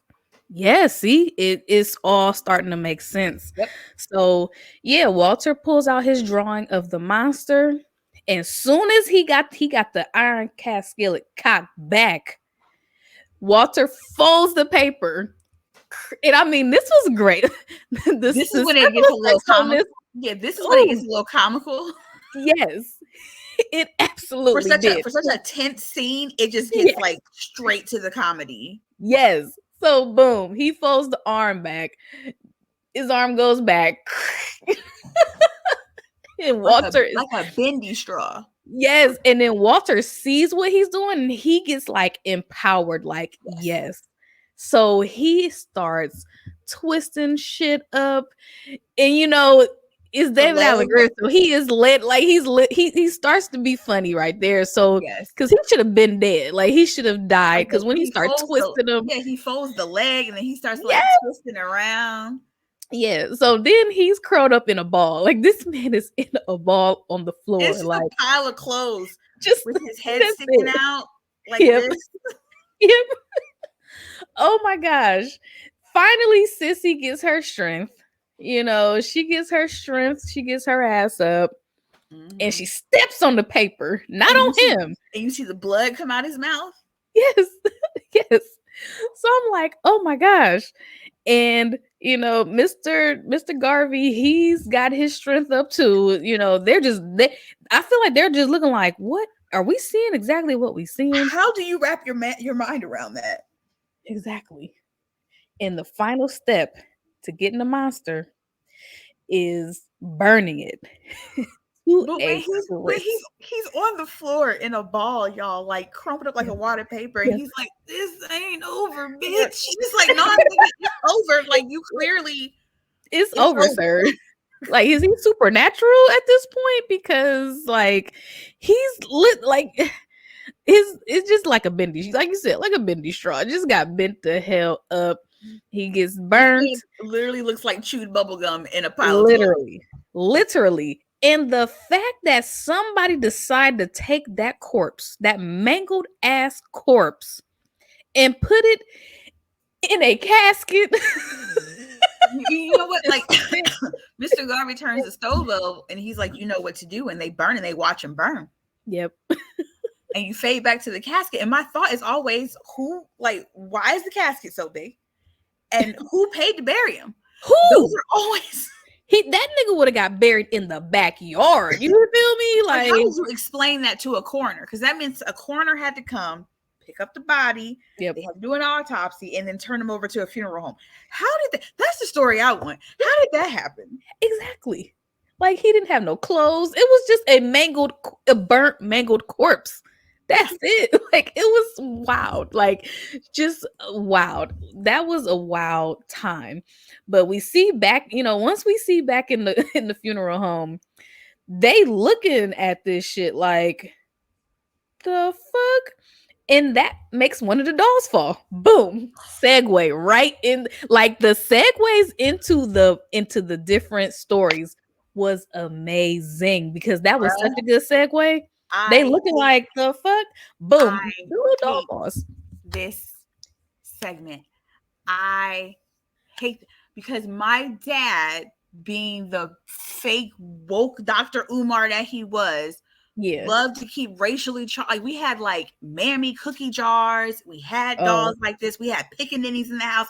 See, it's all starting to make sense. Yep. So yeah, Walter pulls out his drawing of the monster, and soon as he got the iron cast skillet cocked back, Walter folds the paper. And I mean, this was great. This is when it gets a little comical. Yeah, this is when it gets a little comical. Yes. It absolutely for such a tense scene, it just gets like straight to the comedy. Yes. So boom, he folds the arm back. His arm goes back. And Walter is like a bendy straw. Yes. And then Walter sees what he's doing and he gets like empowered. Like, yes. So he starts twisting shit up. And is David Alan Grier, so he is lit, like he starts to be funny right there. So because he should have been dead, like he should have died. Because when he starts twisting him, he folds the leg and then he starts like twisting around. Yeah, so then he's curled up in a ball. Like, this man is in a ball on the floor, it's like a pile of clothes, just with his head sticking out like this. Yep. Oh my gosh! Finally, Sissy gets her strength. She gets her strength, she gets her ass up, and she Mhm. steps on the paper, not And on him. you see the blood come out his mouth. Yes, yes. So I'm like, oh my gosh. And Mr. Garvey, he's got his strength up too. I feel like they're just looking like, what are we seeing? Exactly what we seeing? How do you wrap your mind around that? Exactly. And the final step to getting the monster is burning it to But a crisp. he's on the floor in a ball, y'all, like crumpled up like a water paper, and Yes. he's like, "This ain't over, bitch." It's like, "No, nigga, it's over." Like you clearly, It's it's over, over. sir. Like, is he supernatural at this point? Because like he's lit like it's just like a bendy, like you said, like a bendy straw. It just got bent the hell up. He gets burnt. It literally looks like chewed bubblegum in a pile of clothes. Literally. And the fact that somebody decided to take that corpse, that mangled ass corpse, and put it in a casket. You know what? Like Mr. Garvey turns the stove over and he's like, "You know what to do," and they burn and they watch him burn. Yep. And you fade back to the casket. And my thought is always, why is the casket so big? And who paid to bury him? Who? Those are always that nigga would have got buried in the backyard. You feel me? like how would you explain that to a coroner? Because that means a coroner had to come pick up the body. Yep. They had to do an autopsy and then turn him over to a funeral home. How did that's the story I want. How did that happen? Exactly. Like he didn't have no clothes. It was just a burnt, mangled corpse. That's it. Like it was wild. Like just wild. That was a wild time. But we see back, once we see back in the funeral home, they looking at this shit like the fuck. And that makes one of the dolls fall. Boom. Segue right in, like the segues into the different stories was amazing because that was such a good segue. They looking like the fuck. Boom. The little doll falls. This segment. I hate because my dad, being the fake woke Dr. Umar that he was, loved to keep racially like we had like mammy cookie jars, we had dolls like this, we had pickaninnies in the house,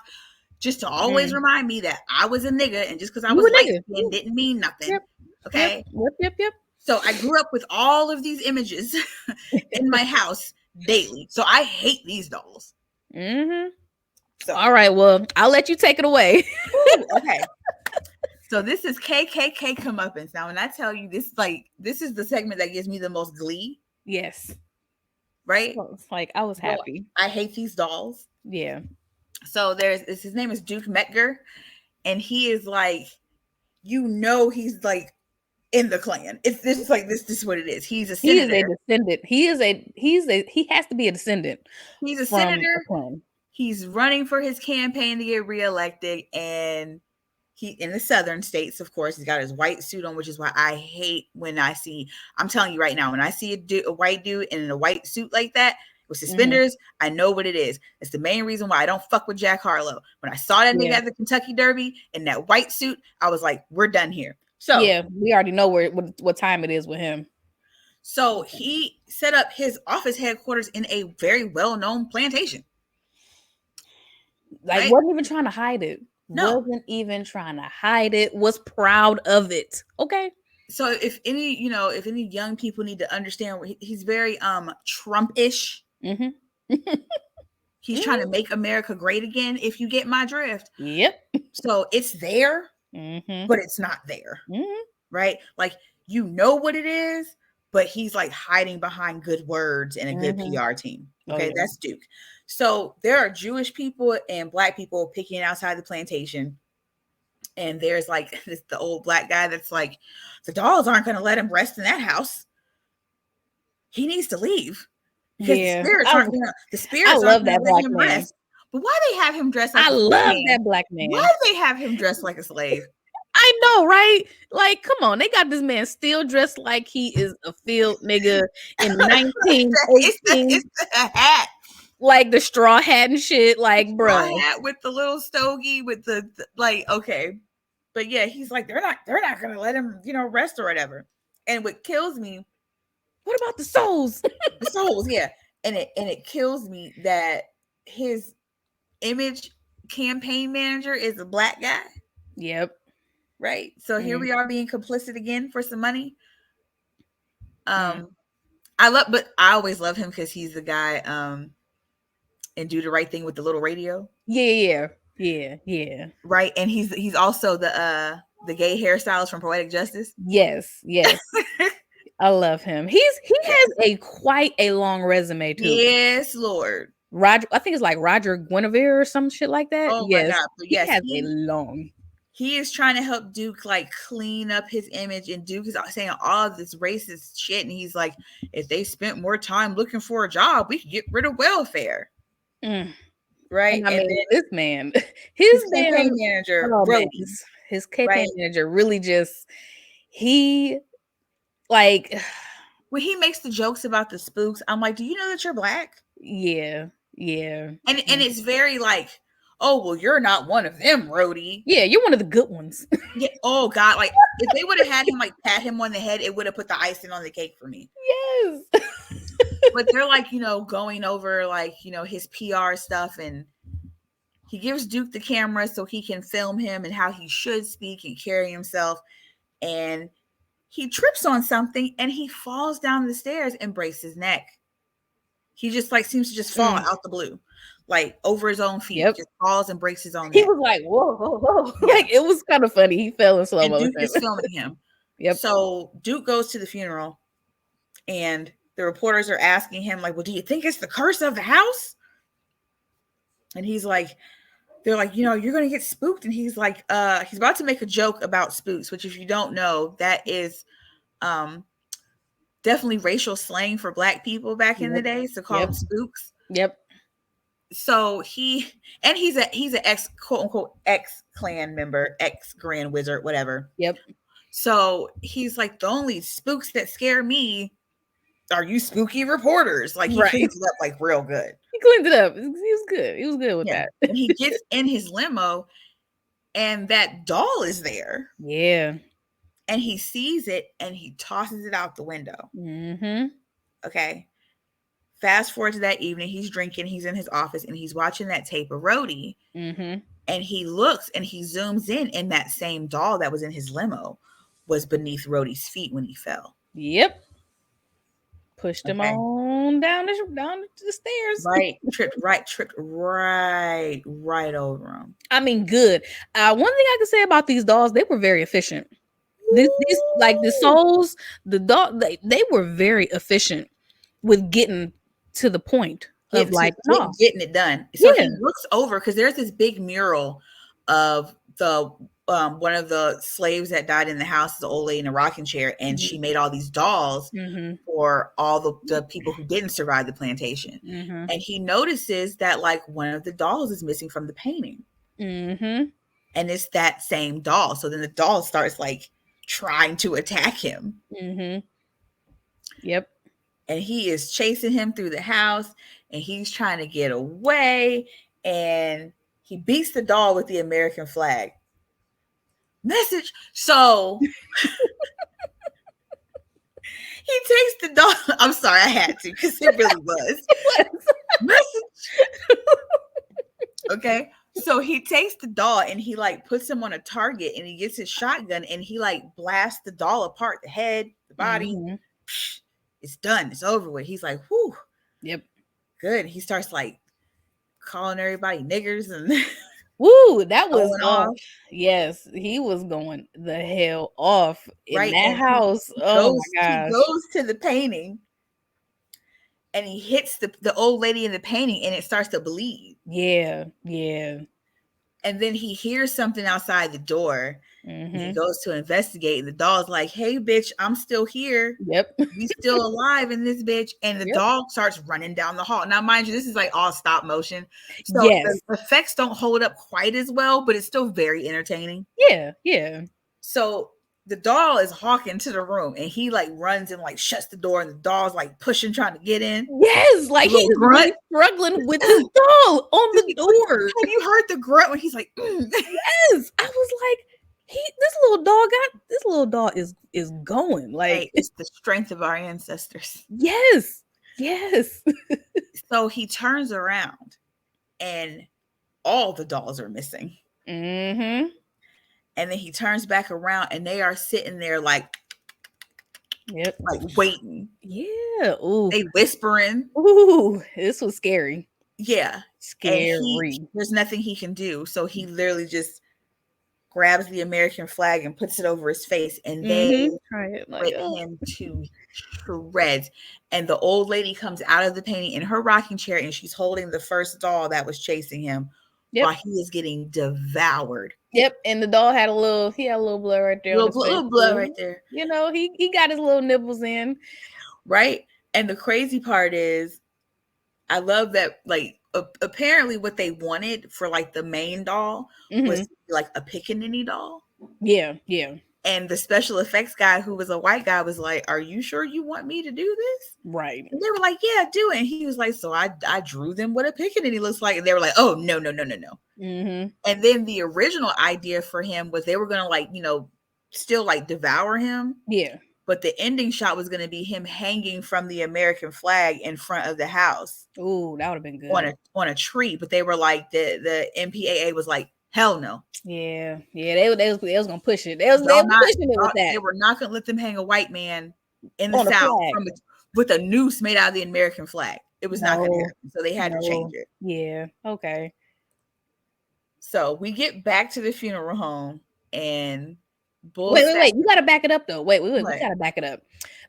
just to always remind me that I was a nigga, and just because I was light skinned didn't mean nothing. Yep. Okay. Yep. So I grew up with all of these images in my house daily. So I hate these dolls. Mm-hmm. So. All right, well, I'll let you take it away. Ooh, okay. So this is KKK comeuppance. Now, when I tell you this is the segment that gives me the most glee. Yes. Right? It's like I was happy. I hate these dolls. Yeah. So his name is Duke Metger, and he is like, he's like in the Klan. This is what it is. He's a senator. He is a descendant. He has to be a descendant. He's a senator. He's running for his campaign to get reelected, and he in the southern states, of course, he's got his white suit on, which is why I hate when I'm telling you right now, when I see a white dude in a white suit like that with suspenders, I know what it is. It's the main reason why I don't fuck with Jack Harlow. When I saw that nigga at the Kentucky Derby in that white suit, I was like, we're done here. So yeah, we already know what time it is with him. So he set up his office headquarters in a very well-known plantation. Like, wasn't even trying to hide it. No. Wasn't even trying to hide it. Was proud of it. Okay. So if any young people need to understand, he's very Trump-ish. Mm-hmm. He's trying to make America great again, if you get my drift. Yep. So it's there, but it's not there. Right? Like, you know what it is, but he's like hiding behind good words and a good PR team. Okay, that's Duke. So there are Jewish people and Black people picking outside the plantation. And there's like the old Black guy that's like, the dolls aren't going to let him rest in that house. He needs to leave. Because the spirits aren't going to let him rest. But why they have him dressed like a slave? I love that Black man. Why do they have him dressed like a slave? I know, right? Like, come on. They got this man still dressed like he is a field nigga in 1918. It's a hat. Like the straw hat and shit. Like, bro. Straw hat with the little stogie with the like, okay. But yeah, he's like, they're not gonna let him, rest or whatever. And what kills me, what about the souls? the souls, yeah. And it kills me that his image campaign manager is a black guy. Yep. Right. So here we are being complicit again for some money. I always love him because he's the guy and Do the Right Thing with the little radio. Yeah. Right. And he's also the gay hairstylist from Poetic Justice. Yes. I love him. He has quite a long resume too. Yes, Lord. Roger, I think it's like Roger Guinevere or some shit like that. Oh my God. But yes, he has a long. He is trying to help Duke like clean up his image, and Duke is saying all of this racist shit. And he's like, if they spent more time looking for a job, we could get rid of welfare. Right. And I mean, this man, his campaign manager, his campaign manager really just like when he makes the jokes about the spooks, I'm like, do you know that you're black? Yeah. And it's very like, oh, well, you're not one of them, Rhodey. Yeah, you're one of the good ones. Yeah. Oh God, like if they would have had him like pat him on the head, it would have put the icing on the cake for me. Yes. But they're like, going over like, his PR stuff, and he gives Duke the camera so he can film him and how he should speak and carry himself. And he trips on something and he falls down the stairs and breaks his neck. He just like seems to just fall out the blue, like over his own feet. Just falls and breaks his own neck. He was like, whoa. Yeah. Like it was kind of funny. He fell in slow motion. Duke is filming him. Yep. So Duke goes to the funeral, and the reporters are asking him, like, well, do you think it's the curse of the house? And he's like, they're like, you're going to get spooked. And he's like, he's about to make a joke about spooks, which if you don't know, that is definitely racial slang for black people back in the day. So call them spooks. Yep. So he's an ex, quote unquote, ex Klan member, ex Grand Wizard, whatever. Yep. So he's like, the only spooks that scare me are you spooky reporters. Like he cleans it up like real good. He cleaned it up. He was good. He was good with that. And he gets in his limo, and that doll is there. Yeah. And he sees it and he tosses it out the window. Mm-hmm. Okay. Fast forward to that evening. He's drinking. He's in his office and he's watching that tape of Rhodey. Mm-hmm. And he looks and he zooms in, and that same doll that was in his limo was beneath Rhodey's feet when he fell. Yep. Pushed him on down the stairs. Right. Tripped right over him. I mean, good. One thing I can say about these dolls, they were very efficient. These like the souls, the doll, they were very efficient with getting to the point of getting it done. So he looks over because there's this big mural of the one of the slaves that died in the house, the old lady in a rocking chair, and she made all these dolls for all the people who didn't survive the plantation. And he notices that like one of the dolls is missing from the painting, and it's that same doll. So then the doll starts like trying to attack him. Yep. And he is chasing him through the house, and he's trying to get away, and he beats the doll with the American flag. Message. So he takes the doll. I'm sorry, I had to because it really was. Message. Okay. So he takes the doll and he like puts him on a target, and he gets his shotgun and he like blasts the doll apart, the head, the body. It's done. It's over with. He's like, whew. Yep. Good. He starts like calling everybody niggers and woo, that was off. Yes, he was going the hell off in that house. Oh my gosh. He goes to the painting and he hits the old lady in the painting, and it starts to bleed. Yeah. And then he hears something outside the door. And he goes to investigate, and the doll's like, hey, bitch, I'm still here. Yep. You still alive in this bitch. And the dog starts running down the hall. Now, mind you, this is like all stop motion. So the effects don't hold up quite as well, but it's still very entertaining. Yeah. So the doll is hawking to the room, and he like runs and like shuts the door, and the doll's like pushing, trying to get in. Yes, like he's really struggling with his doll on the door. Have you heard the grunt when he's like, Yes. I was like, this little dog is going. Like, Hey, it's the strength of our ancestors. yes. Yes. So he turns around and all the dolls are missing. Mm-hmm. And then he turns back around and they are sitting there like Yep. waiting. Yeah. Ooh. They whispering. Ooh. This was scary. Yeah. Scary. And there's nothing he can do. So he literally just grabs the American flag and puts it over his face, and they rip him to shreds. And the old lady comes out of the painting in her rocking chair, and she's holding the first doll that was chasing him while he is getting devoured. Yep, and the doll had a little blood right there. Little blood right there. You know, he got his little nibbles in. Right? And the crazy part is, I love that, like, apparently what they wanted for like the main doll was like a pickaninny doll. Yeah, yeah. And the special effects guy, who was a white guy, was like, "Are you sure you want me to do this?" Right. And they were like, "Yeah, do it." And he was like, "So I drew them what a pickaninny looks like." And they were like, "Oh, no. Mm-hmm. And then the original idea for him was they were going to, like, you know, still like devour him. Yeah. But the ending shot was going to be him hanging from the American flag in front of the house. Ooh, that would have been good. On a tree. But they were like, the MPAA was like, hell no. Yeah. They was gonna push it. They was pushing it with that. They were not gonna let them hang a white man in the South with a noose made out of the American flag. It was not gonna happen. So they had to change it. Yeah. Okay. So we get back to the funeral home, and wait. You gotta back it up though. Wait. We gotta back it up.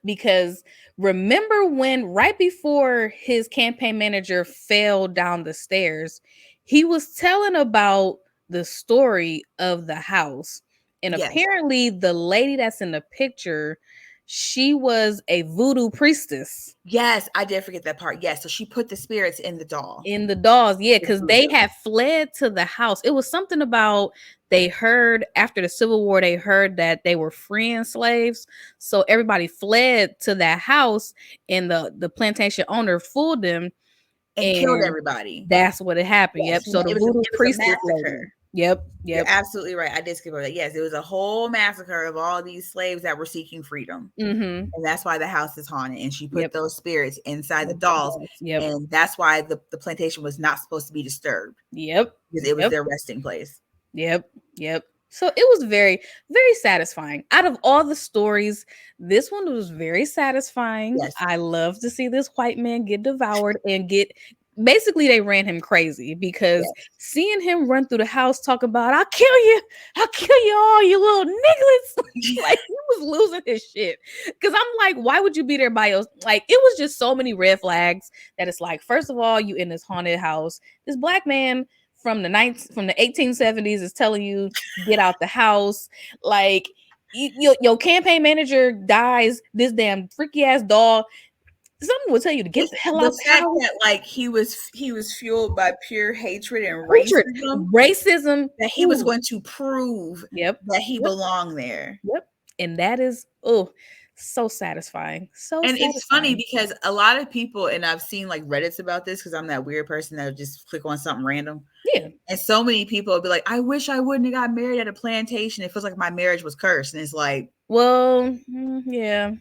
Because remember when right before his campaign manager fell down the stairs, he was telling about the story of the house. And apparently the lady that's in the picture, she was a voodoo priestess. Yes, I did forget that part. Yes, so she put the spirits in the doll. In the dolls, yeah, because they had fled to the house. It was something about they heard after the Civil War, they heard that they were freeing slaves. So everybody fled to that house, and the plantation owner fooled them and killed everybody. That's what it happened. Yes. Yep. So the voodoo priestess massacre. Yep. You're absolutely right. I did skip over that. Yes, it was a whole massacre of all these slaves that were seeking freedom. And that's why the house is haunted. And she put those spirits inside the dolls. And that's why the plantation was not supposed to be disturbed. Yep. Because it was their resting place. Yep. So it was very, very satisfying. Out of all the stories, this one was very satisfying. Yes. I love to see this white man get devoured and basically they ran him crazy because seeing him run through the house talking about I'll kill you all, you little nigglets. Like he was losing his shit. Cause I'm like, why would you be there by yourself? Like it was just so many red flags that it's like, first of all, you in this haunted house. This black man from the 1870s is telling you get out the house. Like your campaign manager dies, this damn freaky ass dog. Someone will tell you to get the hell out of the house. That, like he was fueled by pure hatred and racism that he was going to prove that he belonged there. Yep. And that is so satisfying. It's funny because a lot of people, and I've seen like Reddits about this because I'm that weird person that would just click on something random. Yeah. And so many people would be like, I wish I wouldn't have got married at a plantation. It feels like my marriage was cursed. And it's like, well, yeah.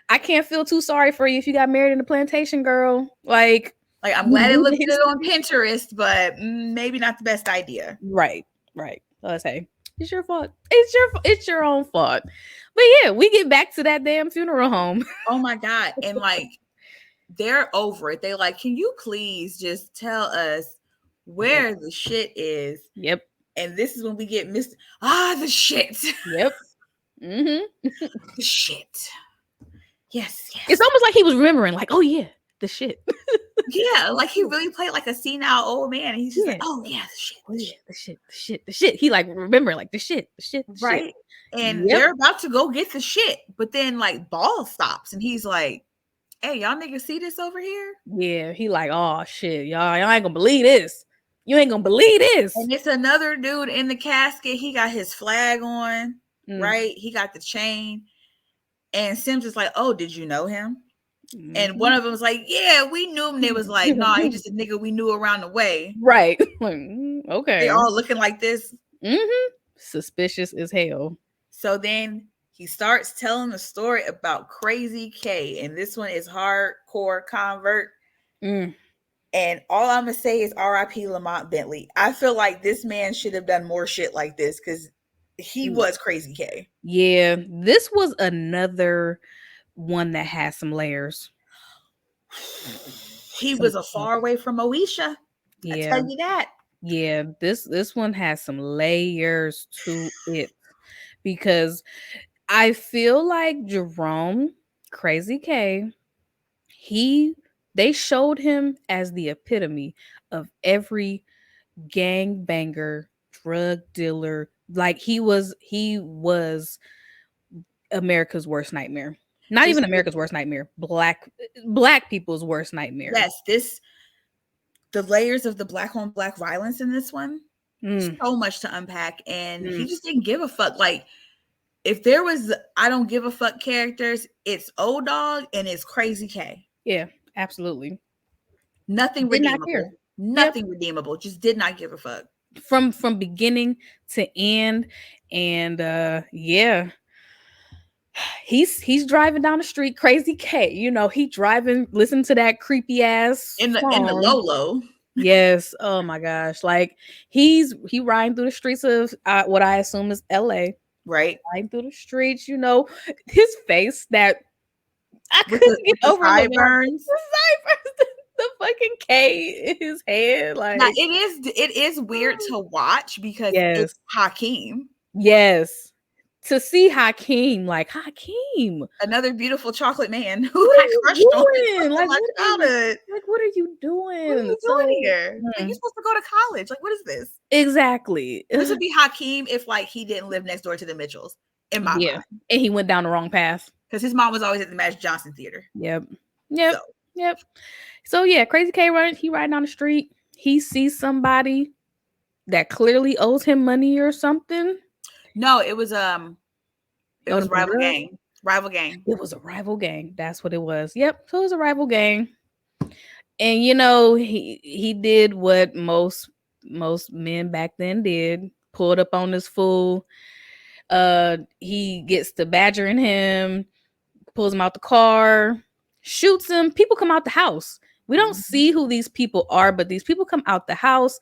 I can't feel too sorry for you if you got married in a plantation, girl. Like I'm glad it looked good on Pinterest, but maybe not the best idea. Right. Let's say it's your fault. It's your own fault. But yeah, we get back to that damn funeral home. Oh my God. And like they're over it. They like, can you please just tell us where the shit is? Yep. And this is when we get the shit. Yep. The shit. Yes. It's almost like he was remembering, like, oh yeah, the shit. Yeah, like he really played like a senile old man. And he's just like, oh yeah, the shit. He like remember like the shit. Right. And they're about to go get the shit, but then like Ball stops and he's like, hey, y'all niggas see this over here? Yeah, he like, oh shit, y'all ain't gonna believe this. You ain't gonna believe this. And it's another dude in the casket. He got his flag on, right? He got the chain. And Sims is like, oh, did you know him? Mm-hmm. And one of them was like, yeah, we knew him. They was like, nah, he just a nigga we knew around the way. Right. Okay. They all looking like this. Mm-hmm. Suspicious as hell. So then he starts telling the story about Crazy K, and this one is hardcore convert. And all I'm gonna say is R.I.P. Lamont Bentley. I feel like this man should have done more shit like this because he was Crazy K. Yeah, this was another one that has some layers. He was a far away from Moesha. Yeah. I tell you that. Yeah, this one has some layers to it because I feel like Jerome, Crazy K, they showed him as the epitome of every gangbanger, drug dealer. Like he was America's worst nightmare. Not even America's worst nightmare. Black people's worst nightmare. Yes, the layers of the black on black violence in this one. So much to unpack, and he just didn't give a fuck. Like, if there was I don't give a fuck characters, it's Old Dog and it's Crazy K. Yeah, absolutely. Nothing redeemable. Nothing redeemable. Just did not give a fuck. From beginning to end. And yeah. He's driving down the street, Crazy K. You know, he driving, listen to that creepy ass in the low. Yes. Oh my gosh. Like he riding through the streets of what I assume is LA. Right. Riding through the streets, you know, his face that I couldn't get over sideburns. The fucking K in his head. Like now, it is weird to watch because it's Hakeem. Yes. To see Hakeem, like Hakeem, another beautiful chocolate man who I crushed on. Like, what are you doing? What are you doing here? Like, you're supposed to go to college. Like, what is this? Exactly. This would be Hakeem if like he didn't live next door to the Mitchells. In my mind. And he went down the wrong path. Because his mom was always at the Magic Johnson Theater. Yep. So yeah, Crazy K he riding down the street. He sees somebody that clearly owes him money or something. No, it was rival gang. Rival gang. It was a rival gang. That's what it was. Yep. So it was a rival gang. And you know, he did what most men back then did. Pulled up on this fool. He gets to badgering him, pulls him out the car, shoots him. People come out the house. We don't see who these people are, but these people come out the house.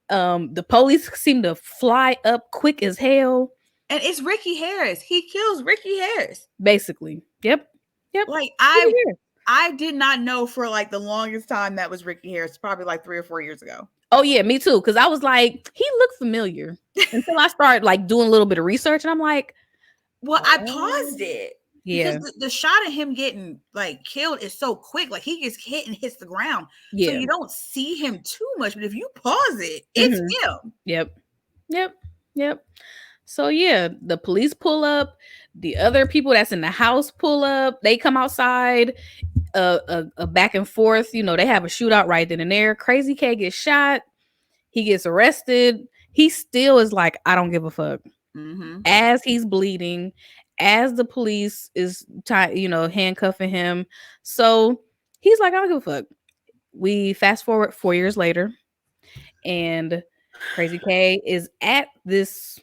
The police seem to fly up quick as hell. And it's Ricky Harris. He kills Ricky Harris. Basically. Yep. Like I did not know for like the longest time that was Ricky Harris, probably like 3 or 4 years ago. Oh yeah, me too. Cause I was like, he looked familiar until I started like doing a little bit of research, and I'm like, well, I paused it. Yeah. Because the shot of him getting like killed is so quick. Like he gets hit and hits the ground. Yeah. So you don't see him too much. But if you pause it, it's him. Yep. So yeah, the police pull up. The other people that's in the house pull up. They come outside. A back and forth. You know, they have a shootout right then and there. Crazy K gets shot. He gets arrested. He still is like, I don't give a fuck. As he's bleeding, as the police is handcuffing him. So he's like, I don't give a fuck. We fast forward 4 years later, and Crazy K is at this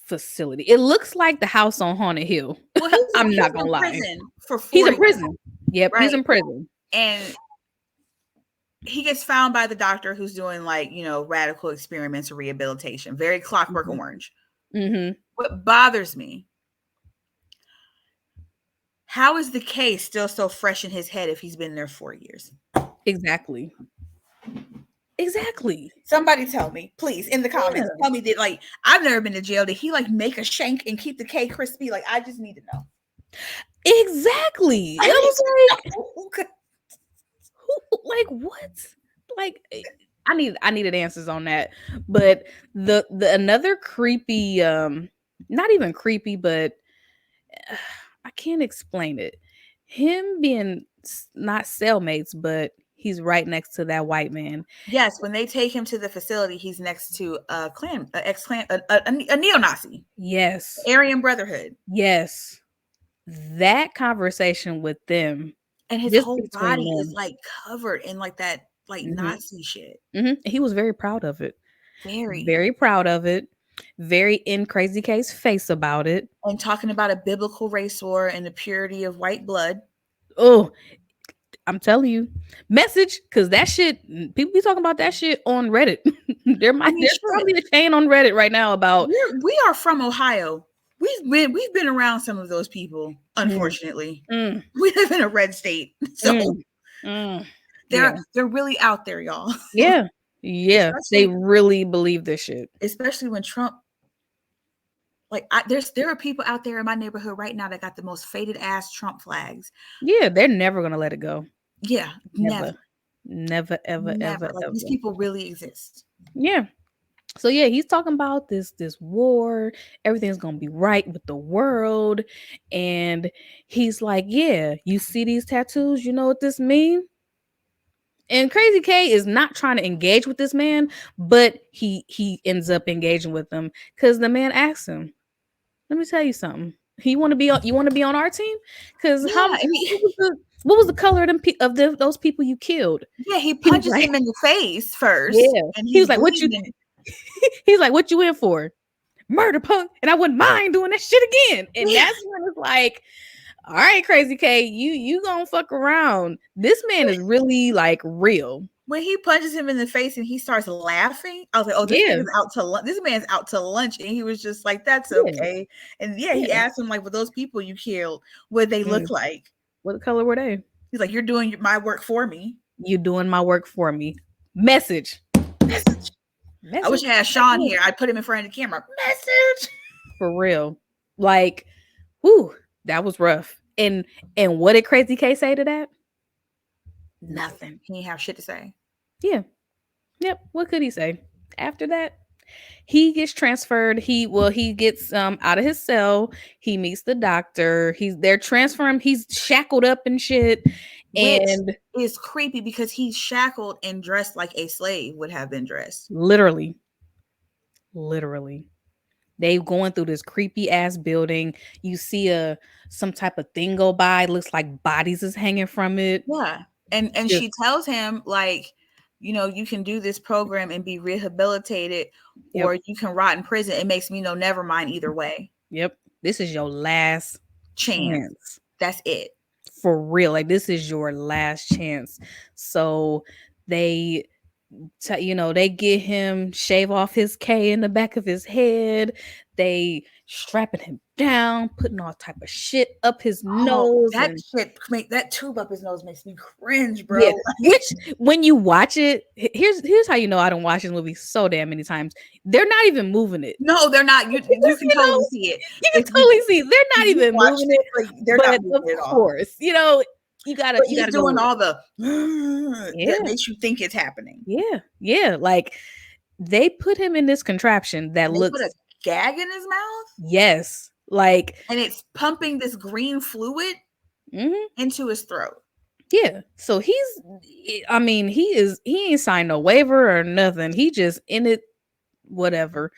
facility. It looks like the house on Haunted Hill. Well, I'm not gonna lie. Prison for 4 he's in prison. Yep, right? He's in prison. And he gets found by the doctor who's doing like, radical experiments or rehabilitation. Very Clockwork Orange. What bothers me, how is the case still so fresh in his head if he's been there 4 years? Exactly. Somebody tell me, please, in the comments. Tell me that, like, I've never been to jail. Did he like make a shank and keep the K crispy? Like, I just need to know. Exactly. I was like, what? Like, I needed answers on that. But the another creepy, not even creepy, but I can't explain it. Him being not cellmates, but he's right next to that white man. Yes, when they take him to the facility, he's next to a neo-Nazi. Yes. Aryan Brotherhood. Yes. That conversation with them. And his whole body is like covered in like that like Nazi shit. He was very proud of it. Very. Very proud of it. Very in Crazy K's face about it. And talking about a biblical race war and the purity of white blood. Oh, I'm telling you, message, because that shit, people be talking about that shit on Reddit. There's probably a chain on Reddit right now about. We are from Ohio. We've been around some of those people. Unfortunately, we live in a red state, so they're really out there, y'all. Yeah, they really believe this shit, especially when Trump. Like there are people out there in my neighborhood right now that got the most faded ass Trump flags. Yeah, they're never gonna let it go. Yeah, never, ever. Like these people really exist. Yeah. So yeah, he's talking about this war. Everything's gonna be right with the world, and he's like, "Yeah, you see these tattoos? You know what this mean?" And Crazy K is not trying to engage with this man, but he ends up engaging with him because the man asks him, "Let me tell you something. You want to be on our team? Because what was the color of those people you killed?" Yeah, he punches him in the face first. Yeah, and he was like, "What you?" He's like, "What you in for? Murder, punk." And I wouldn't mind doing that shit again. And that's when it's like, all right, Crazy K, you gonna fuck around. This man is really like real. When he punches him in the face and he starts laughing, I was like, "Oh, this man's out to lunch," and he was just like, "That's okay." And he asked him like, "Well, those people you killed, what they look like? What color were they?" He's like, "You're doing my work for me. You doing my work for me." Message. I wish I had Sean here. I'd put him in front of the camera. Message. For real. Like, whoo, that was rough. And what did Crazy K say to that? Nothing. He didn't have shit to say. Yeah. Yep. What could he say? After that, he gets transferred. He gets out of his cell. He meets the doctor. They're transferring him. He's shackled up and shit. And it's creepy because he's shackled and dressed like a slave would have been dressed. Literally. They going through this creepy ass building. You see some type of thing go by. It looks like bodies is hanging from it. Yeah. And she tells him like, you can do this program and be rehabilitated, or you can rot in prison. It makes me know never mind either way. Yep. This is your last chance. That's it. For real. Like, this is your last chance. So they get him, shave off his K in the back of his head. They strapping him down, putting all type of shit up his nose. That tube up his nose makes me cringe, bro. Yeah. Which, when you watch it, here's how you know I don't watch this movie so damn many times. They're not even moving it. No, they're not. You can totally see it. You can totally see it. They're not even moving it. Like, they're not moving it. Of course, you gotta doing all the that makes you think it's happening. Yeah. Like, they put him in this contraption that looks put a gag in his mouth. Yes, like, and it's pumping this green fluid into his throat. Yeah, so he ain't signed no waiver or nothing. He just in it, whatever.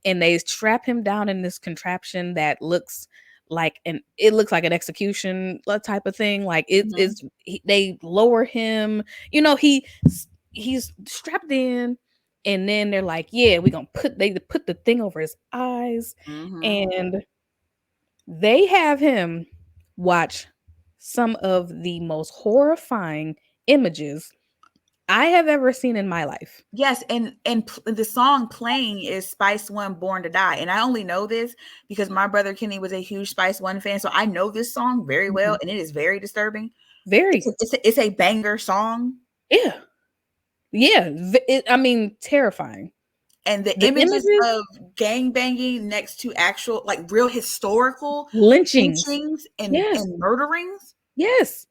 And they strap him down in this contraption that looks like an execution type of thing. Like, they lower him. He's strapped in, and then they're like, "Yeah, we're gonna put the thing over his eyes," and they have him watch some of the most horrifying images I have ever seen in my life. Yes, and the song playing is Spice One, Born to Die. And I only know this because my brother Kenny was a huge Spice One fan, so I know this song very well, and it is very disturbing. Very. It's a banger song. Yeah. Terrifying. And the images of gang banging next to actual, like, real historical lynchings and murderings. Yes.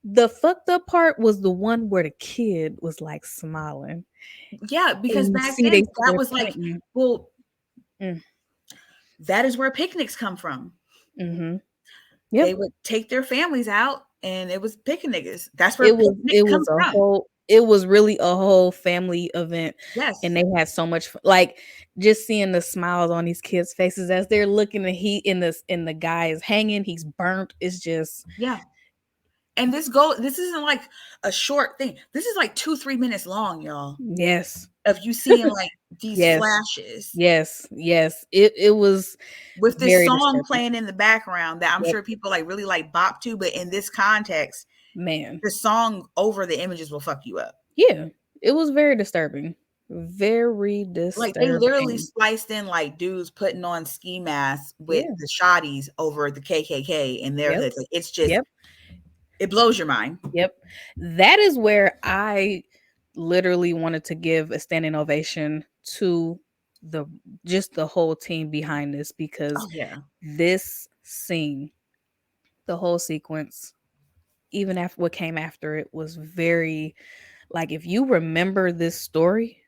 The fucked up part was the one where the kid was like smiling. Yeah, because back then that was like, well, that is where picnics come from. Yep. They would take their families out, and it was picnics. That's where it was really a whole family event. Yes. And they had so much fun. Like, just seeing the smiles on these kids' faces as they're looking, and the guy is hanging, he's burnt. It's just And this isn't like a short thing. This is like 2-3 minutes long, y'all. Yes. Of you seeing like these Yes. flashes. Yes. It was with this very song disturbing. playing in the background that I'm Yep. sure people like really like bop to, but in this context, Man, the song over the images will fuck you up. yeah, it was very disturbing. Very disturbing. Like they literally spliced in like dudes putting on ski masks with the shotties over the KKK in their hoods. Like it's just, it blows your mind. Yep. That is where I literally wanted to give a standing ovation to the whole team behind this, because this scene, the whole sequence, even after what came after it, was very, like, if you remember this story,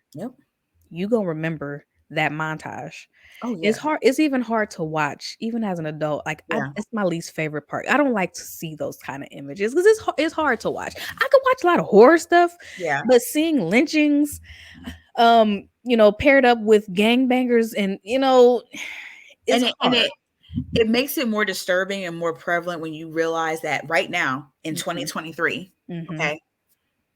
you gonna remember that montage. It's hard. It's even hard to watch, even as an adult. Like, it's my least favorite part. I don't like to see those kind of images because it's hard to watch. I could watch a lot of horror stuff, but seeing lynchings, paired up with gangbangers, and it's hard. It makes it more disturbing and more prevalent when you realize that right now in 2023, okay,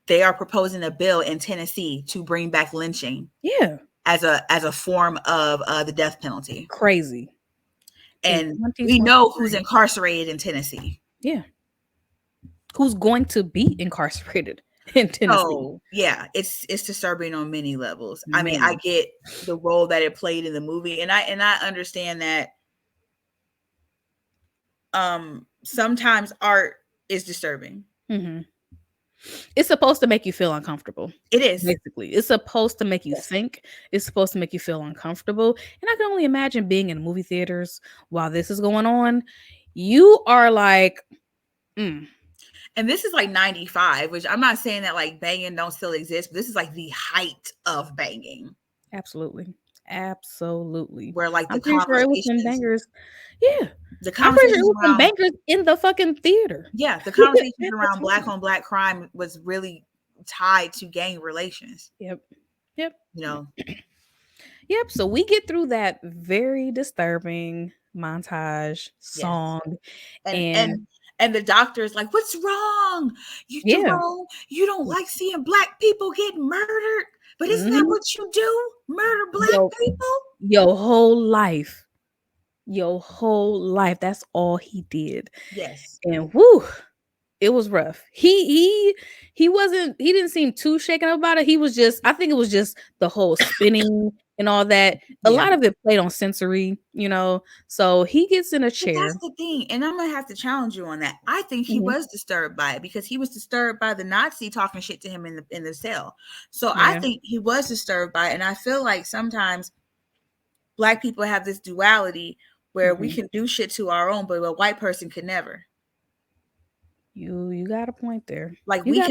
they are proposing a bill in Tennessee to bring back lynching. Yeah. As a form of the death penalty. Crazy. And we know who's incarcerated in Tennessee. Yeah. Who's going to be incarcerated in Tennessee. Oh, yeah. It's disturbing on many levels. I mean, I get the role that it played in the movie, and I understand that sometimes art is disturbing. Mm-hmm. It's supposed to make you feel uncomfortable. It is. Basically, it's supposed to make you think. It's supposed to make you feel uncomfortable. And I can only imagine being in movie theaters while this is going on. You are like, And this is like 95, which I'm not saying that like banging don't still exist, but this is like the height of banging. Absolutely. Where like the conversations, bangers. Yeah. The conversations around bangers in the fucking theater. Yeah, the conversations around black on black crime was really tied to gang relations. Yep. You know. Yep. So we get through that very disturbing montage song, and the doctor's like, "What's wrong? Jerome, you don't like seeing black people get murdered, but isn't that what you do? Murder black people? Your whole life. That's all he did." Yes. And whoo, it was rough. He didn't seem too shaken up about it. He was just, I think it was just the whole spinning and all that. A lot of it played on sensory, so he gets in a chair. But that's the thing. And I'm going to have to challenge you on that. I think he was disturbed by it because he was disturbed by the Nazi talking shit to him in the cell. So I think he was disturbed by it. And I feel like sometimes black people have this duality where we can do shit to our own, but a white person could never. You got a point there. Like we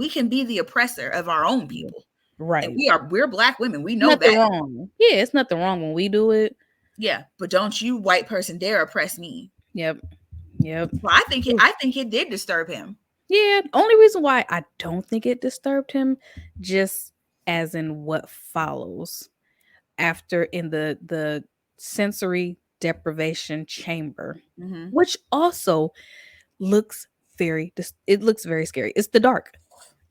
can be the oppressor of our own people. Right. And we're black women. We know nothing that. Wrong. Yeah, it's nothing wrong when we do it. Yeah, but don't you white person dare oppress me. Yep. Well, I think it did disturb him. Yeah, only reason why I don't think it disturbed him, just as in what follows after in the sensory deprivation chamber, which also looks very scary. It's the dark.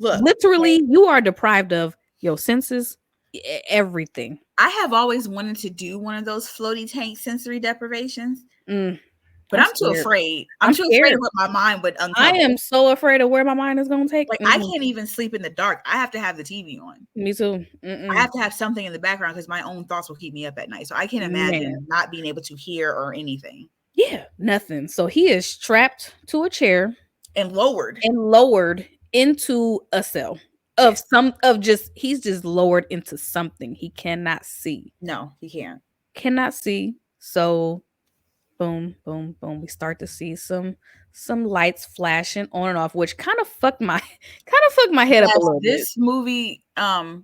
Look, literally, you are deprived of your senses, everything. I have always wanted to do one of those floaty tank sensory deprivations, but I'm too afraid. I'm too afraid of what my mind would uncover. I am so afraid of where my mind is going to take. Like I can't even sleep in the dark. I have to have the TV on. Me too. I have to have something in the background because my own thoughts will keep me up at night. So I can't imagine not being able to hear or anything. Yeah, nothing. So he is strapped to a chair and lowered into a cell he's just lowered into something he cannot see. No, he can't. Cannot see. So boom, boom, boom. We start to see some lights flashing on and off, which kind of fucked my head up a little bit. This movie,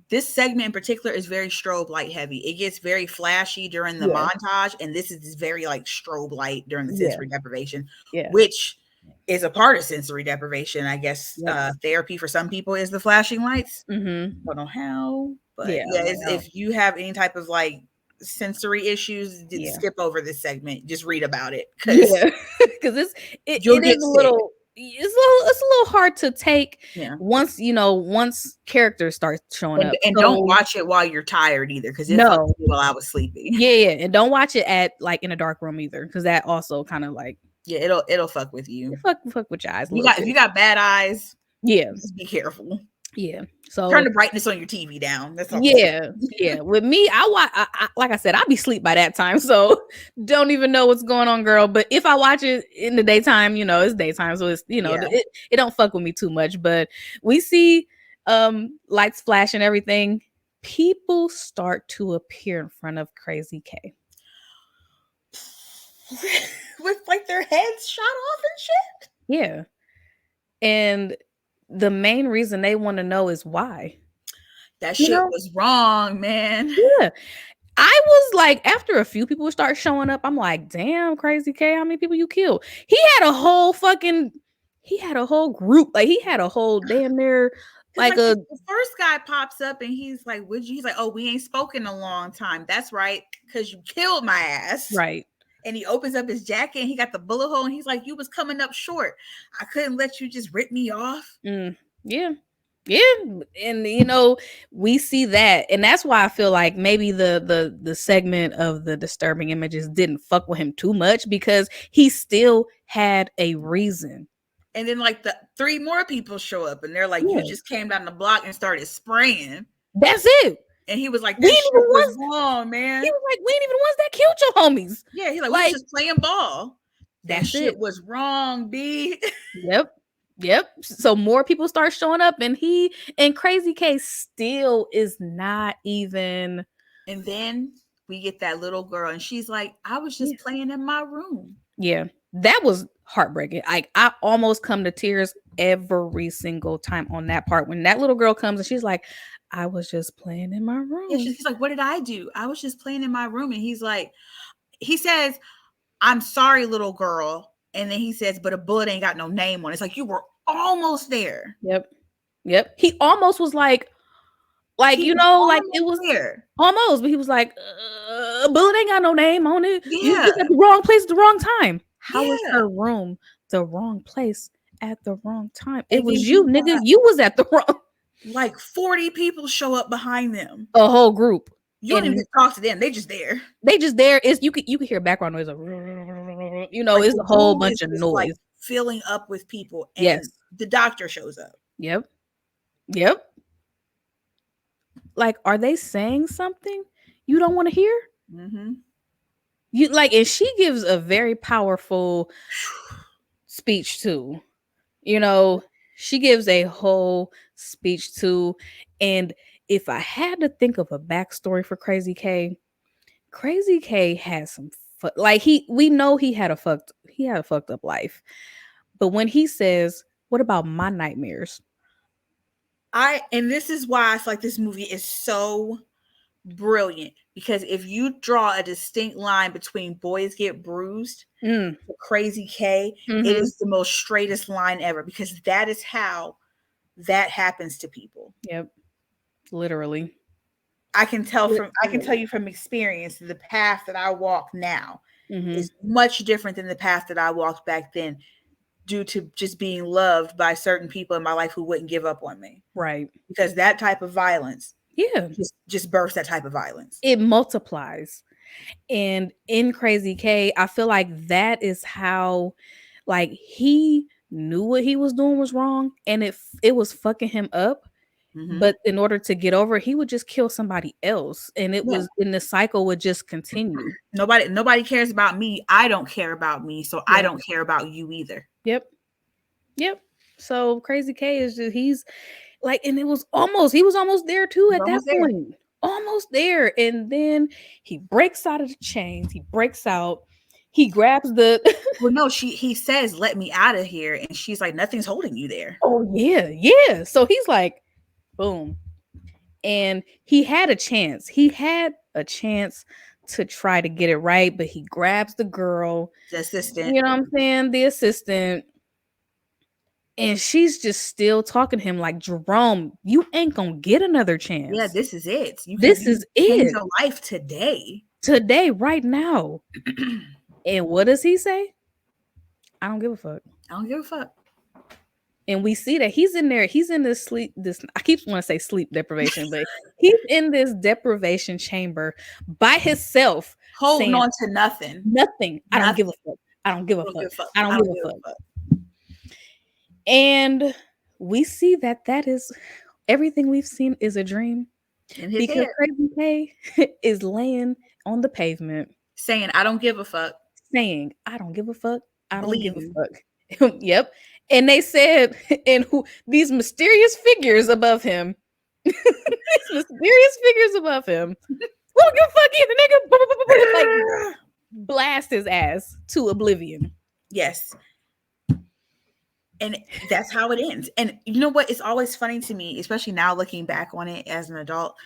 this segment in particular is very strobe light heavy. It gets very flashy during the montage, and this is very like strobe light during the sensory deprivation, which is a part of sensory deprivation. I guess therapy for some people is the flashing lights. I don't know how, but if you have any type of like sensory issues, skip over this segment. Just read about it because it is a little it's a little hard to take Yeah. once once characters start showing up. And So, don't watch it while you're tired either, because it fucked no, me while I was sleeping. yeah, and don't watch it at like in a dark room either, because that also kind of like Yeah, it'll fuck with you. fuck with your eyes a You little got bit. if you got bad eyes, Yeah, just be careful. yeah. So Turn the brightness on your TV down. That's all. yeah. With me, I watch. Like I said, I'll be asleep by that time, so don't even know what's going on, girl. But if I watch it in the daytime, it's daytime, so it's Yeah. it don't fuck with me too much. But we see lights flash and everything. People start to appear in front of Crazy K with like their heads shot off and shit. Yeah, and the main reason they want to know is why. That shit was wrong, man. Yeah. I was like, after a few people start showing up, I'm like, damn, Crazy K, how many people you killed? He had a whole group. Like, he had a whole damn near like a the first guy pops up and he's like, would you? He's like, oh, we ain't spoken a long time. That's right, because you killed my ass. Right. And he opens up his jacket and he got the bullet hole and he's like, you was coming up short. I couldn't let you just rip me off. Yeah. And we see that, and that's why I feel like maybe the segment of the disturbing images didn't fuck with him too much, because he still had a reason. And then like the 3 more people show up and they're like, you just came down the block and started spraying. That's it. And he was like, this shit was wrong, man. He was like, we ain't even the ones that killed your homies. Yeah, he's like, we was just playing ball. That shit was wrong, B. Yep. So more people start showing up, and Crazy K still is not even. And then we get that little girl, and she's like, I was just playing in my room. Yeah, that was heartbreaking. I almost come to tears every single time on that part when that little girl comes and she's like, I was just playing in my room. Yeah, she's like, what did I do? I was just playing in my room. And he says, I'm sorry, little girl. And then he says, but a bullet ain't got no name on it. It's like, you were almost there. Yep. He almost was like it was there. Almost, but he was like, a bullet ain't got no name on it. Yeah. You just at the wrong place at the wrong time. How was her room the wrong place at the wrong time? It was you, nigga. You was at the wrong. Like 40 people show up behind them. A whole group. You don't even talk to them. They just there. It's you could hear background noise. It's a whole bunch of noise. Like filling up with people. And the doctor shows up. Yep. Like, are they saying something you don't want to hear? Mm-hmm. And she gives a very powerful speech too. She gives a whole speech too. And if I had to think of a backstory for Crazy K has some we know he had a fucked up life. But when he says, what about my nightmares? And this is why I feel like this movie is so brilliant, because if you draw a distinct line between Boys Get Bruised to Crazy K, it is the most straightest line ever, because that is how that happens to people. Yep. Literally. I can tell you from experience, the path that I walk now is much different than the path that I walked back then, due to just being loved by certain people in my life who wouldn't give up on me. Right. Because that type of violence just births that type of violence. It multiplies. And in Crazy K, I feel like that is how, he knew what he was doing was wrong, and it was fucking him up. But in order to get over it, he would just kill somebody else, and the cycle would just continue. Nobody cares about me. I don't care about me, so I don't care about you either. Yep. So Crazy K is just, he's like, and he was almost there too at that point. Almost there. And then he breaks out of the chains. He breaks out. He grabs the well, no, he says, let me out of here. And she's like, nothing's holding you there. Oh, yeah. So he's like, boom. And he had a chance. To try to get it right, but he grabs the girl, the assistant. You know what I'm saying? The assistant. And she's just still talking to him like, Jerome, you ain't gonna get another chance. Yeah, this is it. This is it. Change your life today. Today, right now. And what does he say? I don't give a fuck. I don't give a fuck. And we see that he's in there. He's in this I keep want to say sleep deprivation, but he's in this deprivation chamber by himself, holding saying on to nothing. nothing. I don't give a Nothing. fuck. I don't give a I don't fuck. give a fuck. I don't give a fuck. And we see that is everything we've seen is a dream, In his because head, Crazy K is laying on the pavement saying, "I don't give a fuck." saying, I don't give a fuck. I don't give a Bleeding. fuck. Yep. And they said, and who these mysterious figures above him, these mysterious figures above him, who don't give a fuck either, nigga. Like, blast his ass to oblivion. Yes. And that's how it ends. And you know what? It's always funny to me, especially now looking back on it as an adult.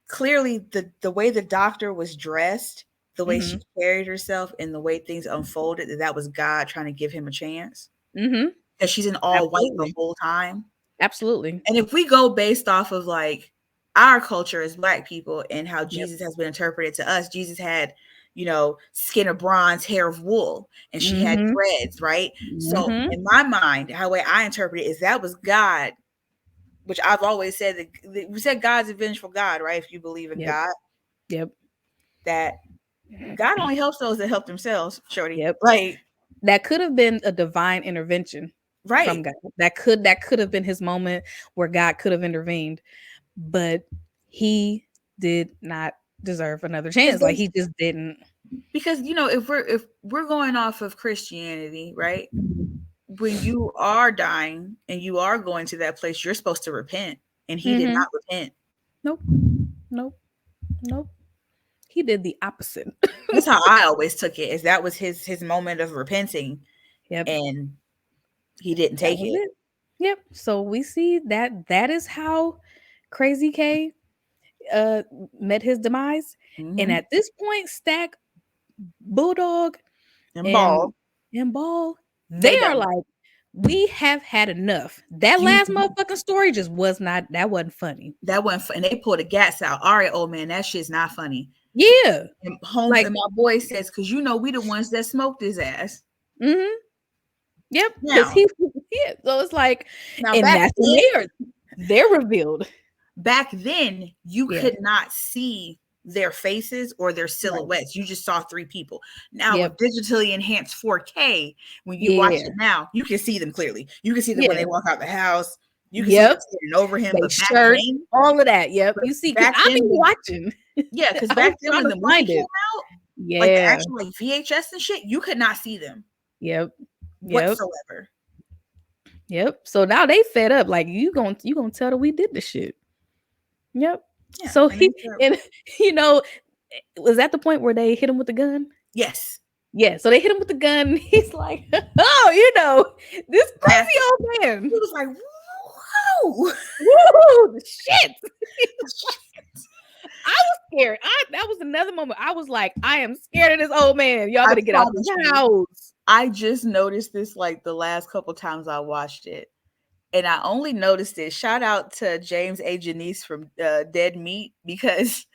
Clearly, the way the doctor was dressed, the way she carried herself, and the way things unfolded, that was God trying to give him a chance. Because she's in all white the whole time. Absolutely. And if we go based off of like our culture as Black people and how Jesus has been interpreted to us, Jesus had, you know, skin of bronze, hair of wool, and she had dreads, right? So in my mind, how way I interpret it is that was God, which I've always said that we said God's a vengeful God, right? If you believe in God, that God only helps those that help themselves, shorty. Like, that could have been a divine intervention, right? From God. That could have been his moment where God could have intervened, but he did not deserve another chance. Like, he just didn't. Because, you know, if we're going off of Christianity, right? When you are dying and you are going to that place, you're supposed to repent, and he did not repent. Nope. He did the opposite. That's how I always took it, is that was his moment of repenting. And he didn't take it. Yep. So we see that is how Crazy K met his demise. And at this point, Stack, Bulldog, and Ball, they are like, we have had enough. That last motherfucking story just wasn't funny. That wasn't and they pulled the gas out. All right, old man, that shit's not funny. Yeah. And and my boy says, because you know we the ones that smoked his ass. Yep. Because he so it's like, now, and that's when they're revealed. Back then, you could not see their faces or their silhouettes. You just saw three people. Now with digitally enhanced 4K, when you watch it now, you can see them clearly. You can see them when they walk out the house. You can see them sitting over him, but shirt, then, all of that. Yep. You see, I've been watching. Yeah, because back then when the movie came out, like the actual like VHS and shit, you could not see them. Whatsoever. Yep. So now they fed up. Like, you gonna tell that we did the shit. Yep. Yeah, so he, and you know, was that the point where they hit him with the gun? Yes. Yeah. So they hit him with the gun. And he's like, oh, you know, this crazy old man. He was like, whoa, shit. I was scared. That was another moment. I was like, I am scared of this old man. Y'all better get out of the house. I just noticed this like the last couple times I watched it. And I only noticed it. Shout out to James A. Janice from Dead Meat, because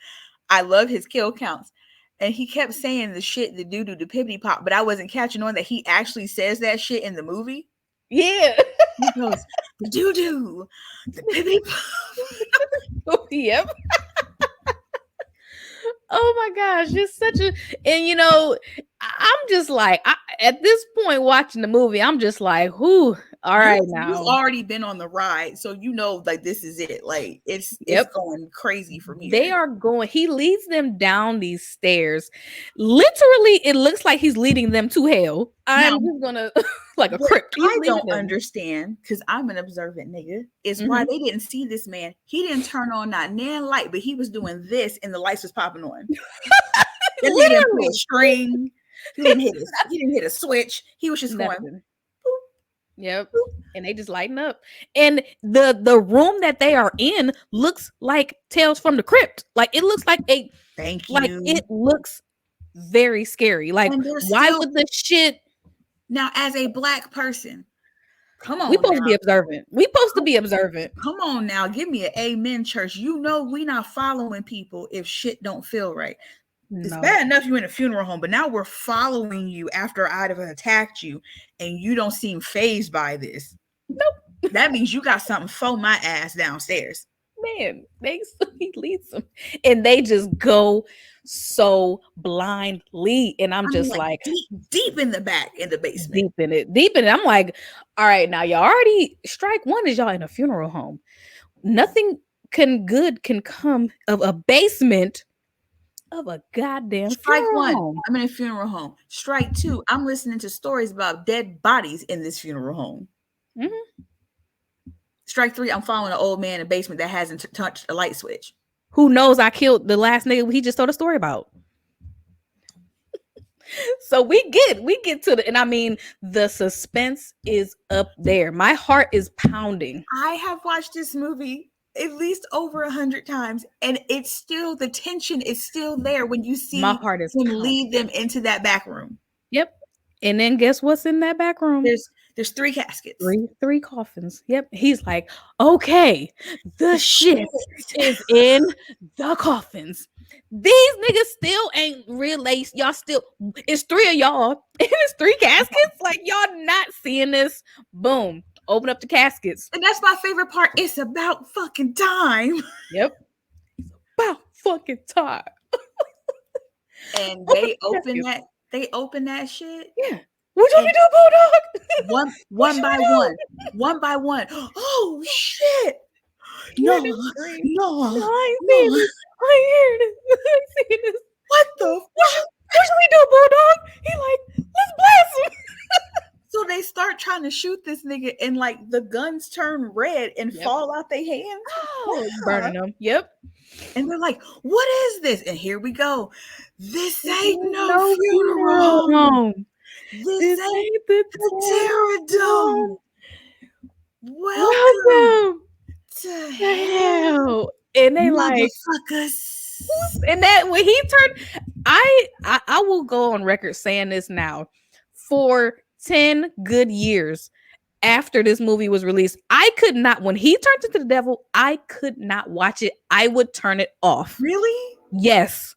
I love his kill counts. And he kept saying the shit, the doo-doo, the pippity pop, but I wasn't catching on that he actually says that shit in the movie. Yeah. He goes, the doo-doo, the pippity pop. Yep. Oh my gosh, it's such a, and you know, I'm just like, at this point watching the movie, I'm just like, whoo, all right now. You've already been on the ride, so you know, like, this is it. Like, it's going crazy for me. They are going, he leads them down these stairs. Literally, it looks like he's leading them to hell. I'm just gonna, like a crypt. I don't understand, because I'm an observant nigga, is why they didn't see this man. He didn't turn on not nan light, but he was doing this and the lights was popping on. Literally a string. He didn't hit a switch. He was just going. Yep. And they just lighten up. And the room that they are in looks like Tales from the Crypt. Like, it looks like a it looks very scary. Like, why would the shit? Now, as a Black person, come on. We supposed to be observant. We supposed to be observant. Come on now. Give me an amen, church. You know we not following people if shit don't feel right. It's bad enough you're in a funeral home, but now we're following you after I'd have attacked you, and you don't seem fazed by this. That means you got something for my ass downstairs. Man, he leads them, and they just go so blindly, and I'm just like deep in the back in the basement, deep in it. I'm like, all right, now y'all already strike one is y'all in a funeral home. Nothing good can come of a basement of a goddamn strike funeral one. home. I'm in a funeral home. Strike two. I'm listening to stories about dead bodies in this funeral home. Mm-hmm. Strike three. I'm following an old man in a basement that hasn't touched a light switch. Who knows? I killed the last nigga he just told a story about. So we get to the, and I mean, the suspense is up there. My heart is pounding. I have watched this movie at least over 100 times, and it's still, the tension is still there when you see My heart is him pounding. lead them into that back room. Yep. And then guess what's in that back room? There's 3 caskets. Three coffins. Yep. He's like, okay, the shit is in the coffins. These niggas still ain't realized. Y'all still, it's 3 of y'all, and it's 3 caskets. Like, y'all not seeing this. Boom. Open up the caskets. And that's my favorite part. It's about fucking time. Yep. It's about fucking time. And they open that shit. Yeah. What you do, Bulldog? One by one. One by one. Oh shit. No, I ain't seen this. I hear this. I ain't seen this. What the fuck? What should we do, Bulldog? He like, let's blast him. So they start trying to shoot this nigga, and like the guns turn red and fall out their hands. Oh, burning them. Yep. And they're like, what is this? And here we go. This ain't no funeral home. This ain't the Terradome. Welcome to hell. And they like, and that when he turned, I will go on record saying this now. For 10 good years after this movie was released, I could not, when he turned into the devil, I could not watch it. I would turn it off. Really? Yes.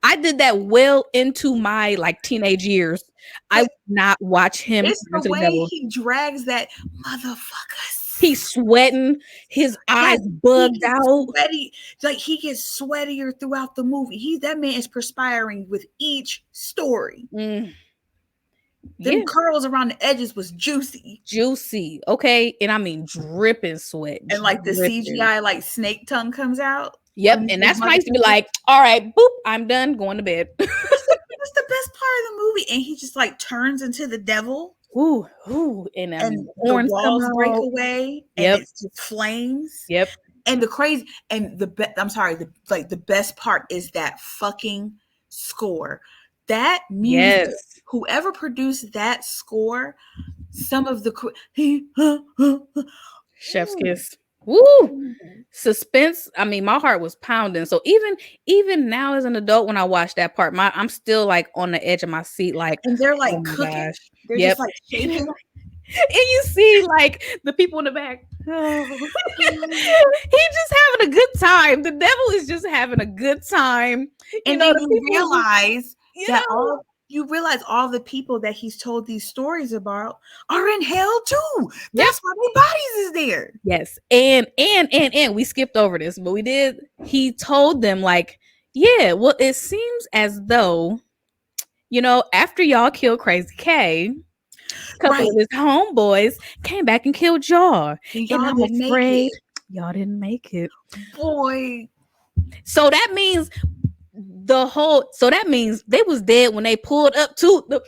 I did that well into my like teenage years. I would not watch him. It's the way he drags that motherfucker. He's sweating. His eyes bugged out. Sweaty. Like he gets sweatier throughout the movie. That man is perspiring with each story. Them curls around the edges was juicy. Okay. And I mean dripping sweat. And like the CGI like snake tongue comes out. Yep. And that's when I used to be like, all right, boop, I'm done going to bed. That's the best part of the movie. And he just like turns into the devil. Ooh. And the walls break away. And it's just flames. Yep. And the best part is that fucking score. That music. Yes. Whoever produced that score, some of the chef's kiss. Woo! Suspense. I mean, my heart was pounding. So even now as an adult, when I watch that part, I'm still like on the edge of my seat, like, and they're like cooking. Gosh. They're just like shaking. And you see like the people in the back. Oh. He's just having a good time. The devil is just having a good time. And then you realize you realize all the people that he's told these stories about are in hell too. That's why their bodies is there. Yes. And we skipped over this, but we did. He told them like, yeah, well, it seems as though, after y'all killed Crazy K, a couple of his homeboys came back and killed y'all. And I'm afraid y'all didn't make it. Boy. So that means they was dead when they pulled up to the,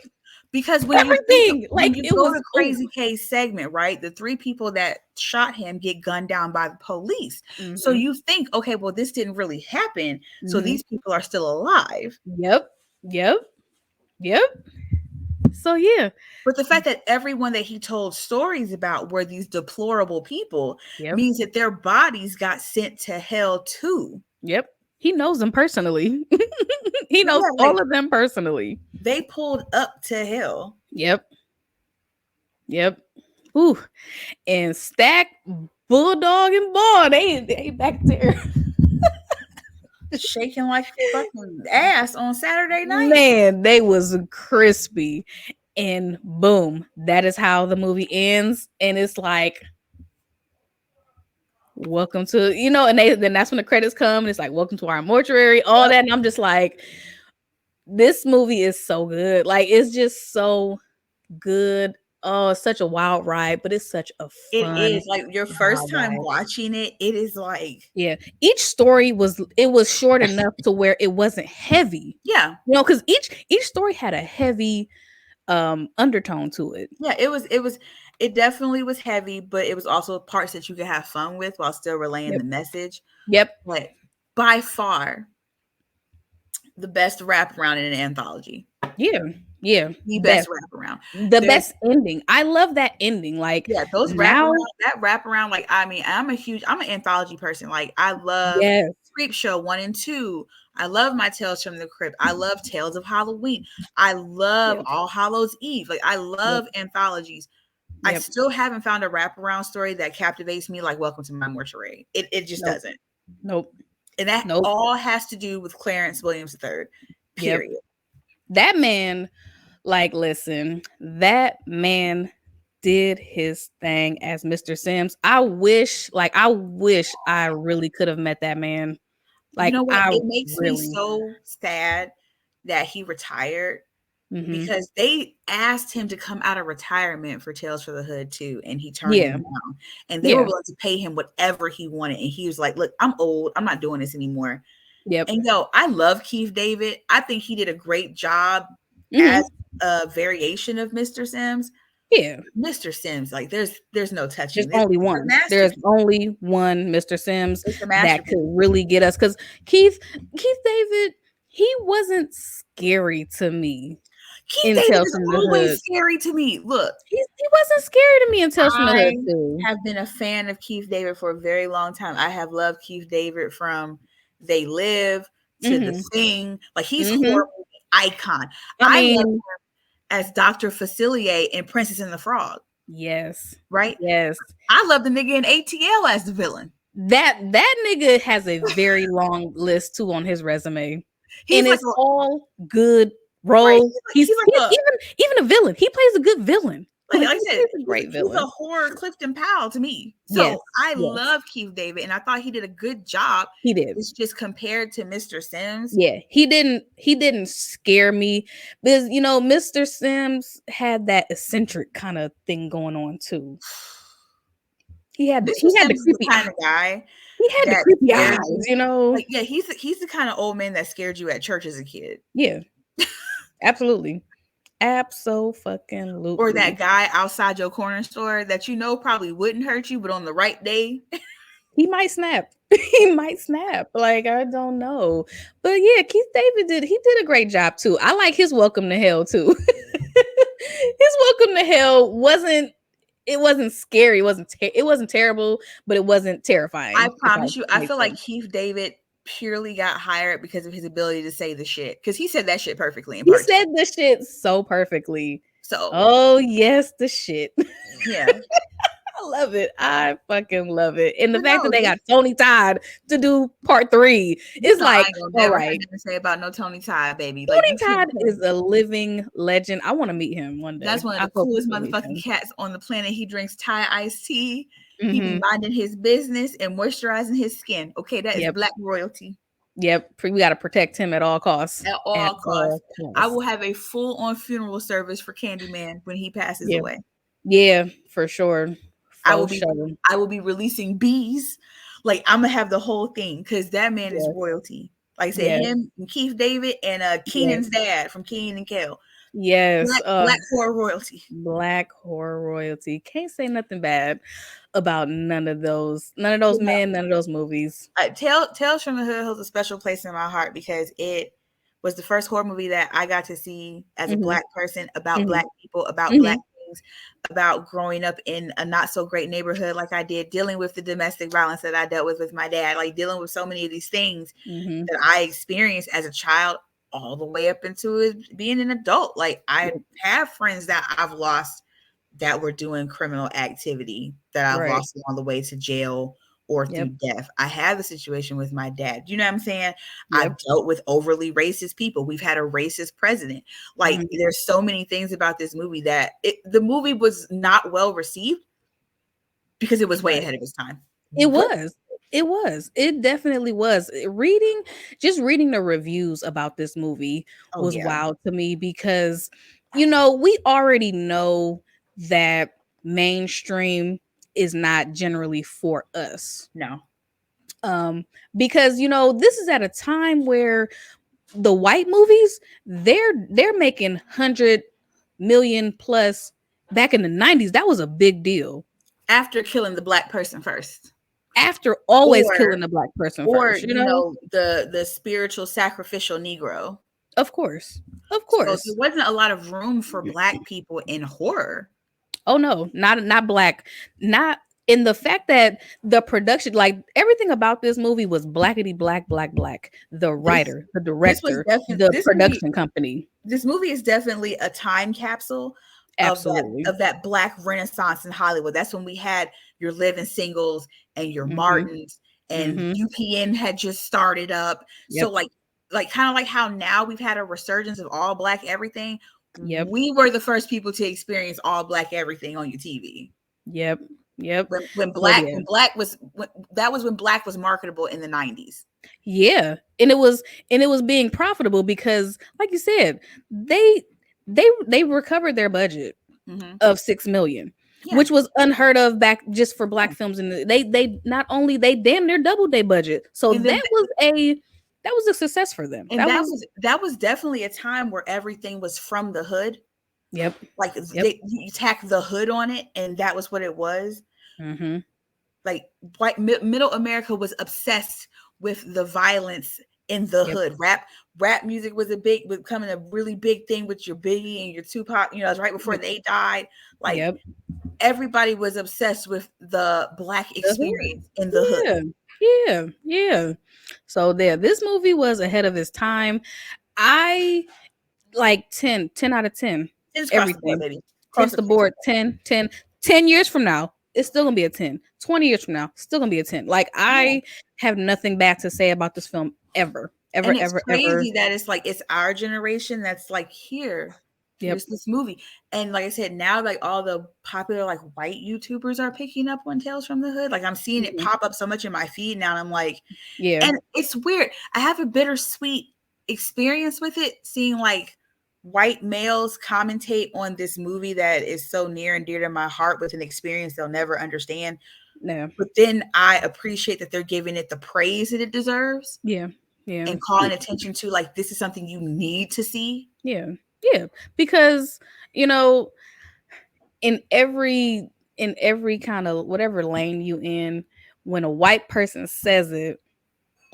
because when you go to Crazy K's segment, right, the 3 people that shot him get gunned down by the police. Mm-hmm. So you think, okay, well, this didn't really happen. Mm-hmm. So these people are still alive. Yep. So yeah. But the fact that everyone that he told stories about were these deplorable people means that their bodies got sent to hell too. Yep. He knows them personally. He knows all of them personally. They pulled up to hell. Yep. Ooh. And Stack, Bulldog, and Ball, they back there. Shaking like fucking ass on Saturday night. Man, they was crispy. And boom, that is how the movie ends. And it's like, welcome to, and then that's when the credits come and it's like, welcome to our mortuary, all that. And I'm just like, this movie is so good. Like, it's just so good. Oh, it's such a wild ride, but it's such a It fun is like your first time ride. watching it. It is like, yeah. Each story was short enough to where it wasn't heavy. Yeah. Because each story had a heavy undertone to it. Yeah, it definitely was heavy, but it was also parts that you could have fun with while still relaying the message. Yep. But by far the best wraparound in an anthology. Yeah. The best wraparound. The best ending. I love that ending. Like, those wraparound, like, I mean, I'm an anthology person. Like, I love Creep Show 1 and 2. I love my Tales from the Crypt. I love Tales of Halloween. I love All Hallows Eve. Like, I love anthologies. I still haven't found a wraparound story that captivates me like Welcome to My Mortuary. It just doesn't. Nope. And that all has to do with Clarence Williams III. Period. That man, like, listen, that man did his thing as Mr. Sims. I wish I really could have met that man. Like, you know what? It makes me so sad that he retired. Because they asked him to come out of retirement for Tales from the Hood too, and he turned them down. And they were willing to pay him whatever he wanted. And he was like, "Look, I'm old. I'm not doing this anymore." Yep. And I love Keith David. I think he did a great job as a variation of Mr. Sims. Yeah, Mr. Sims, like there's no touching. There's only one. There's only one Mr. Sims that could really get us. Because Keith David, he wasn't scary to me. Keith David is always scary to me. Look, he wasn't scary to me in Tales from the Hood too. I have been a fan of Keith David for a very long time. I have loved Keith David from They Live to The Thing. Like, he's a horror movie icon. I love him as Dr. Facilier in Princess and the Frog. Yes. Right? Yes. I love the nigga in ATL as the villain. That nigga has a very long list too on his resume. And it's all good roles. Right. He's even a villain. He plays a good villain. Like I said, he's a great villain. He's a horror Clifton Powell to me. So I love Keith David, and I thought he did a good job. He did. It's just compared to Mr. Sims. Yeah, he didn't scare me because Mr. Sims had that eccentric kind of thing going on too. He had the creepy kind of guy. He had the creepy eyes, Like, yeah, he's the kind of old man that scared you at church as a kid. Yeah, absolutely. Absolutely. Or that guy outside your corner store that probably wouldn't hurt you, but on the right day, he might snap. He might snap. Like, I don't know. But yeah, Keith David did a great job too. I like his Welcome to Hell too. His Welcome to Hell wasn't scary. It wasn't terrible, but it wasn't terrifying. I promise you, I feel like Keith David purely got hired because of his ability to say the shit, because he said that shit perfectly. He said the shit so perfectly. So, oh yes, the shit. Yeah. I love it. I fucking love it. And the fact that they got Tony Todd to do part 3, it's like, all right. To say about no Tony Todd, baby. Tony Todd is a living legend. I want to meet him one day. That's one of the coolest motherfucking cats on the planet. He drinks Thai iced tea. He be minding his business and moisturizing his skin. Okay, that is Black royalty. Yep, we got to protect him at all costs. At all costs. I will have a full-on funeral service for Candyman when he passes away. Yeah, for sure. I will be releasing bees. Like, I'm gonna have the whole thing because that man is royalty. Like I said, him and Keith David and Keenan's dad from Keenan and Kel. Yes, Black horror royalty. Black horror royalty. Can't say nothing bad about none of those men, none of those movies. Tales from the Hood holds a special place in my heart because it was the first horror movie that I got to see as a Black person, about Black people, about Black things, about growing up in a not so great neighborhood like I did, dealing with the domestic violence that I dealt with my dad, like dealing with so many of these things that I experienced as a child all the way up into being an adult. Like, I have friends that I've lost that were doing criminal activity that I've lost on the way to jail or through death. I have a situation with my dad. You know what I'm saying? I've dealt with overly racist people. We've had a racist president. Like, there's so many things about this movie that the movie was not well received because it was way ahead of its time. It But was. It was. It definitely was. Reading the reviews about this movie oh was yeah, wild to me because, we already know that mainstream is not generally for us. no. Um, because this is at a time where the white movies, they're making 100 million plus. Back in the 90s, that was a big deal. After killing the black person first, After always killing or the black person or first, the spiritual sacrificial Negro. of course, of So there course. wasn't a lot of room for black people in horror. Oh no, not black, not in the fact that the production, like everything about this movie was blackety black, black, black. The This writer, the this was director, definitely the production company. this movie is definitely a time capsule Absolutely. of that black renaissance in Hollywood. That's when we had your Living Singles and your Mm-hmm. Martins, and Mm-hmm. UPN had just started up. So Yep. like kind of like how now we've had a resurgence of all black everything. Yep. We were the first people to experience all black everything on your TV. Yep. Yep. When So yeah. that was when black was marketable in the 90s. Yeah. And it was being profitable because, like you said, they recovered their budget Mm-hmm. of 6 million, Yeah. which was unheard of back just for black films. And they not only they damn near doubled their budget. So And then that was a success for them. and that was definitely a time where everything was from the hood. Yep. Like Yep. you tack the hood on it, and that was what it was. Mm-hmm. Like middle America was obsessed with the violence in the Yep. hood. Rap music was becoming a really big thing with your Biggie and your Tupac. It was right before they died. Like Yep. everybody was obsessed with the black The hood. experience in the hood. Yeah. Yeah. So there, this movie was ahead of its time. I like 10 out of 10. It's across the board, Everything. baby. Across the board, 10, 10. 10 years from now, it's still gonna be a 10. 20 years from now, still gonna be a 10. Like, I have nothing bad to say about this film ever. Ever, And it's ever, ever. crazy that it's like it's our generation that's like here's this movie. And like I said, now like all the popular like white YouTubers are picking up on Tales from the Hood. Like I'm seeing it Mhm. pop up so much in my feed now, and I'm like, Yeah. and it's weird. I have a bittersweet experience with it, seeing like white males commentate on this movie that is so near and dear to my heart with an experience they'll never understand. Yeah. But then I appreciate that they're giving it the praise that it deserves. Yeah. Yeah. And calling attention to like this is something you need to see. Yeah. Yeah. Because, in every kind of whatever lane you in, when a white person says it,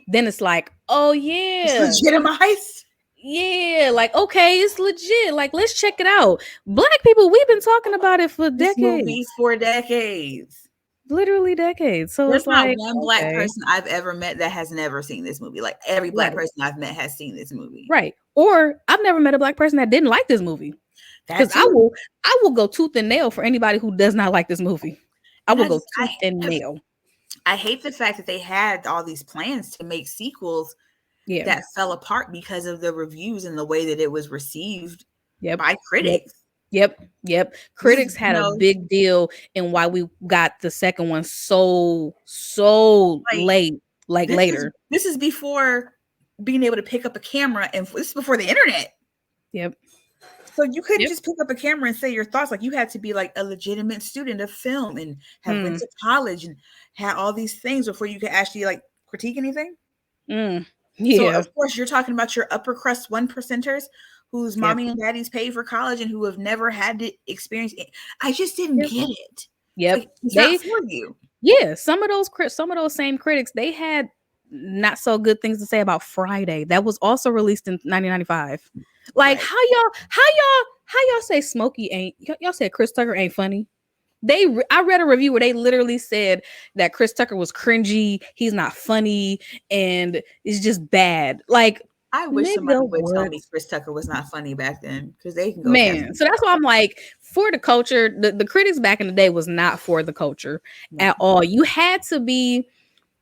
then it's like, oh yeah. It's legitimized. Yeah, like, okay, it's legit. Like, let's check it out. Black people, we've been talking about it for This decades. movie's for decades. Literally decades. So There's it's like, not one black person I've ever met that has never seen this movie. Like every black person I've met has seen this movie. Right. Or I've never met a black person that didn't like this movie. Because I will go tooth and nail for anybody who does not like this movie. I will go tooth and nail. I hate the fact that they had all these plans to make sequels that fell apart because of the reviews and the way that it was received by critics. Yep. Critics had a big deal in why we got the second one so late, later. This is before being able to pick up a camera, and this is before the internet. Yep. So you couldn't just pick up a camera and say your thoughts. Like you had to be like a legitimate student of film and have went to college and had all these things before you could actually like critique anything. Yeah. So of course you're talking about your upper crust 1%ers whose mommy and daddies paid for college and who have never had to experience it. I just didn't get it. Yep. Like, it's not for you. Yeah. Some of those same critics, they had not so good things to say about Friday. That was also released in 1995. Like, how y'all say Smokey ain't, y'all said Chris Tucker ain't funny. I read a review where they literally said that Chris Tucker was cringy, he's not funny, and it's just bad. Like, I wish somebody would tell me Chris Tucker was not funny back then, because they can go. Man, so that's why I'm like, for the culture, the critics back in the day was not for the culture at all. You had to be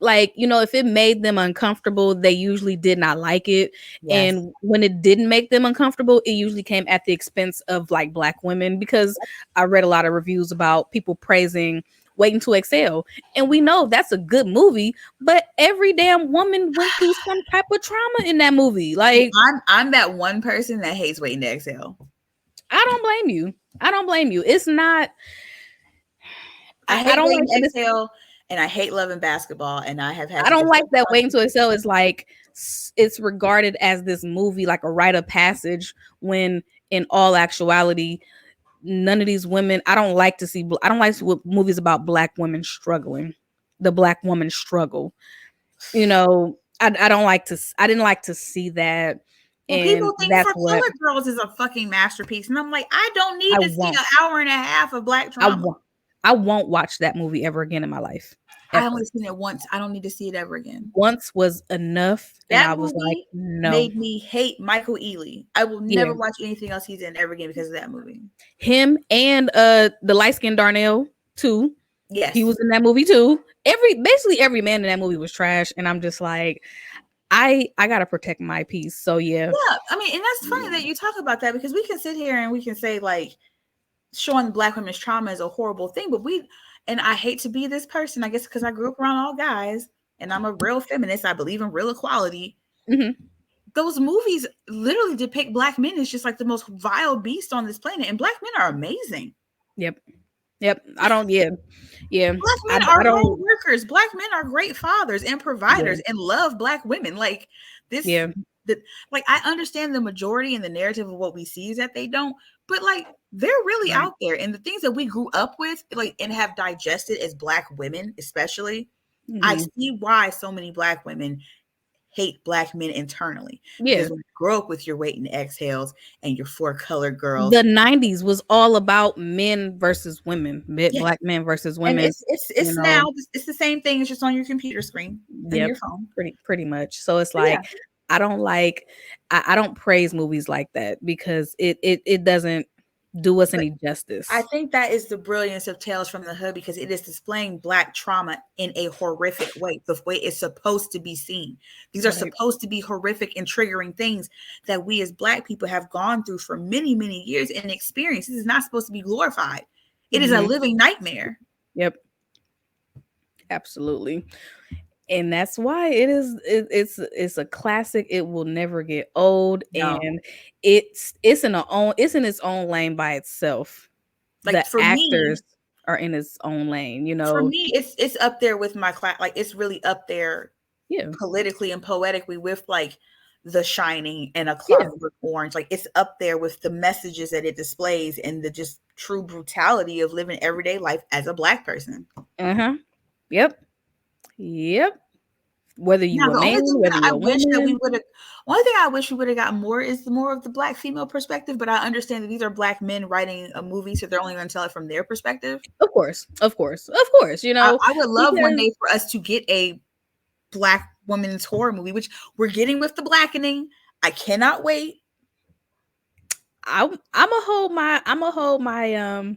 like, if it made them uncomfortable, they usually did not like it. Yes. And when it didn't make them uncomfortable, it usually came at the expense of like black women, because I read a lot of reviews about people praising Waiting to Exhale, and we know that's a good movie, but every damn woman went through some type of trauma in that movie. Like, I'm that one person that hates Waiting to Exhale. I don't blame you. I don't blame you. It's not. I hate don't Waiting like to Exhale, and I hate Love and Basketball, and I have had. I don't like that Waiting to Exhale is like it's regarded as this movie like a rite of passage when in all actuality none of these women. I don't like movies about black women struggling, the black woman struggle. You know, I don't like to. I didn't like to see that. Well, and people think that's For what Colored Girls is a fucking masterpiece, and I'm like, I don't need I to see won't. an hour and a half of black drama. I won't watch that movie ever again in my life. I only seen it once. I don't need to see it ever again. Once was enough, and That I was like, movie no. made me hate Michael Ealy. I will never watch anything else he's in ever again because of that movie. Him and the light-skinned Darnell too. Yes, he was in that movie too. Basically every man in that movie was trash, and I'm just like, I gotta protect my peace. So yeah. I mean, and that's funny that you talk about that because we can sit here and we can say like showing black women's trauma is a horrible thing, but and I hate to be this person, I guess because I grew up around all guys and I'm a real feminist. I believe in real equality. Mm-hmm. Those movies literally depict black men as just like the most vile beast on this planet, and black men are amazing. Yep. I don't. Yeah. Black men are great workers. Black men are great fathers and providers and love black women. Like this. Yeah. Like I understand the majority and the narrative of what we see is that they don't, but like they're really out there, and the things that we grew up with, like and have digested as black women, especially. Mm-hmm. I see why so many black women hate black men internally. Because when you grow up with your Waiting to Exhales and your For Colored Girls, the 90s was all about men versus women, black men versus women. And it's now it's the same thing. It's just on your computer screen and your phone, pretty much. So it's like I don't like I don't praise movies like that because it doesn't do us any justice. I think that is the brilliance of Tales from the Hood because it is displaying black trauma in a horrific way, the way it's supposed to be seen. These are supposed to be horrific and triggering things that we as black people have gone through for many, many years and experienced. This is not supposed to be glorified. It is a living nightmare. Yep. Absolutely. And that's why it's a classic. It will never get old. No. And it's in its own lane by itself. Like the actors are in its own lane, you know. For me, it's up there with my class. Like it's really up there, politically and poetically with like The Shining and A Clockwork Orange. Like it's up there with the messages that it displays and the just true brutality of living everyday life as a black person. Yep. Whether you were man, whether you were woman. One thing I wish we would have got more is more of the black female perspective, but I understand that these are black men writing a movie, so they're only going to tell it from their perspective. Of course. You know, I would love one day for us to get a black woman's horror movie, which we're getting with The Blackening. I cannot wait. I'm gonna hold my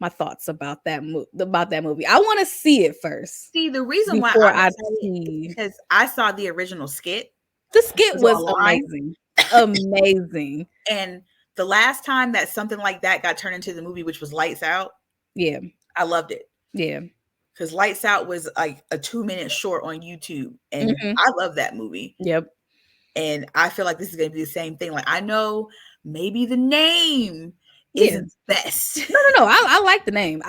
my thoughts about that movie. I want to see it first. See, the reason why I see because I saw the original skit. The skit was amazing. Amazing. And the last time that something like that got turned into the movie, which was Lights Out. Yeah. I loved it. Yeah. Because Lights Out was like a 2-minute short on YouTube. And I love that movie. Yep. And I feel like this is going to be the same thing. Like I know maybe the name isn't best. No. I like the name.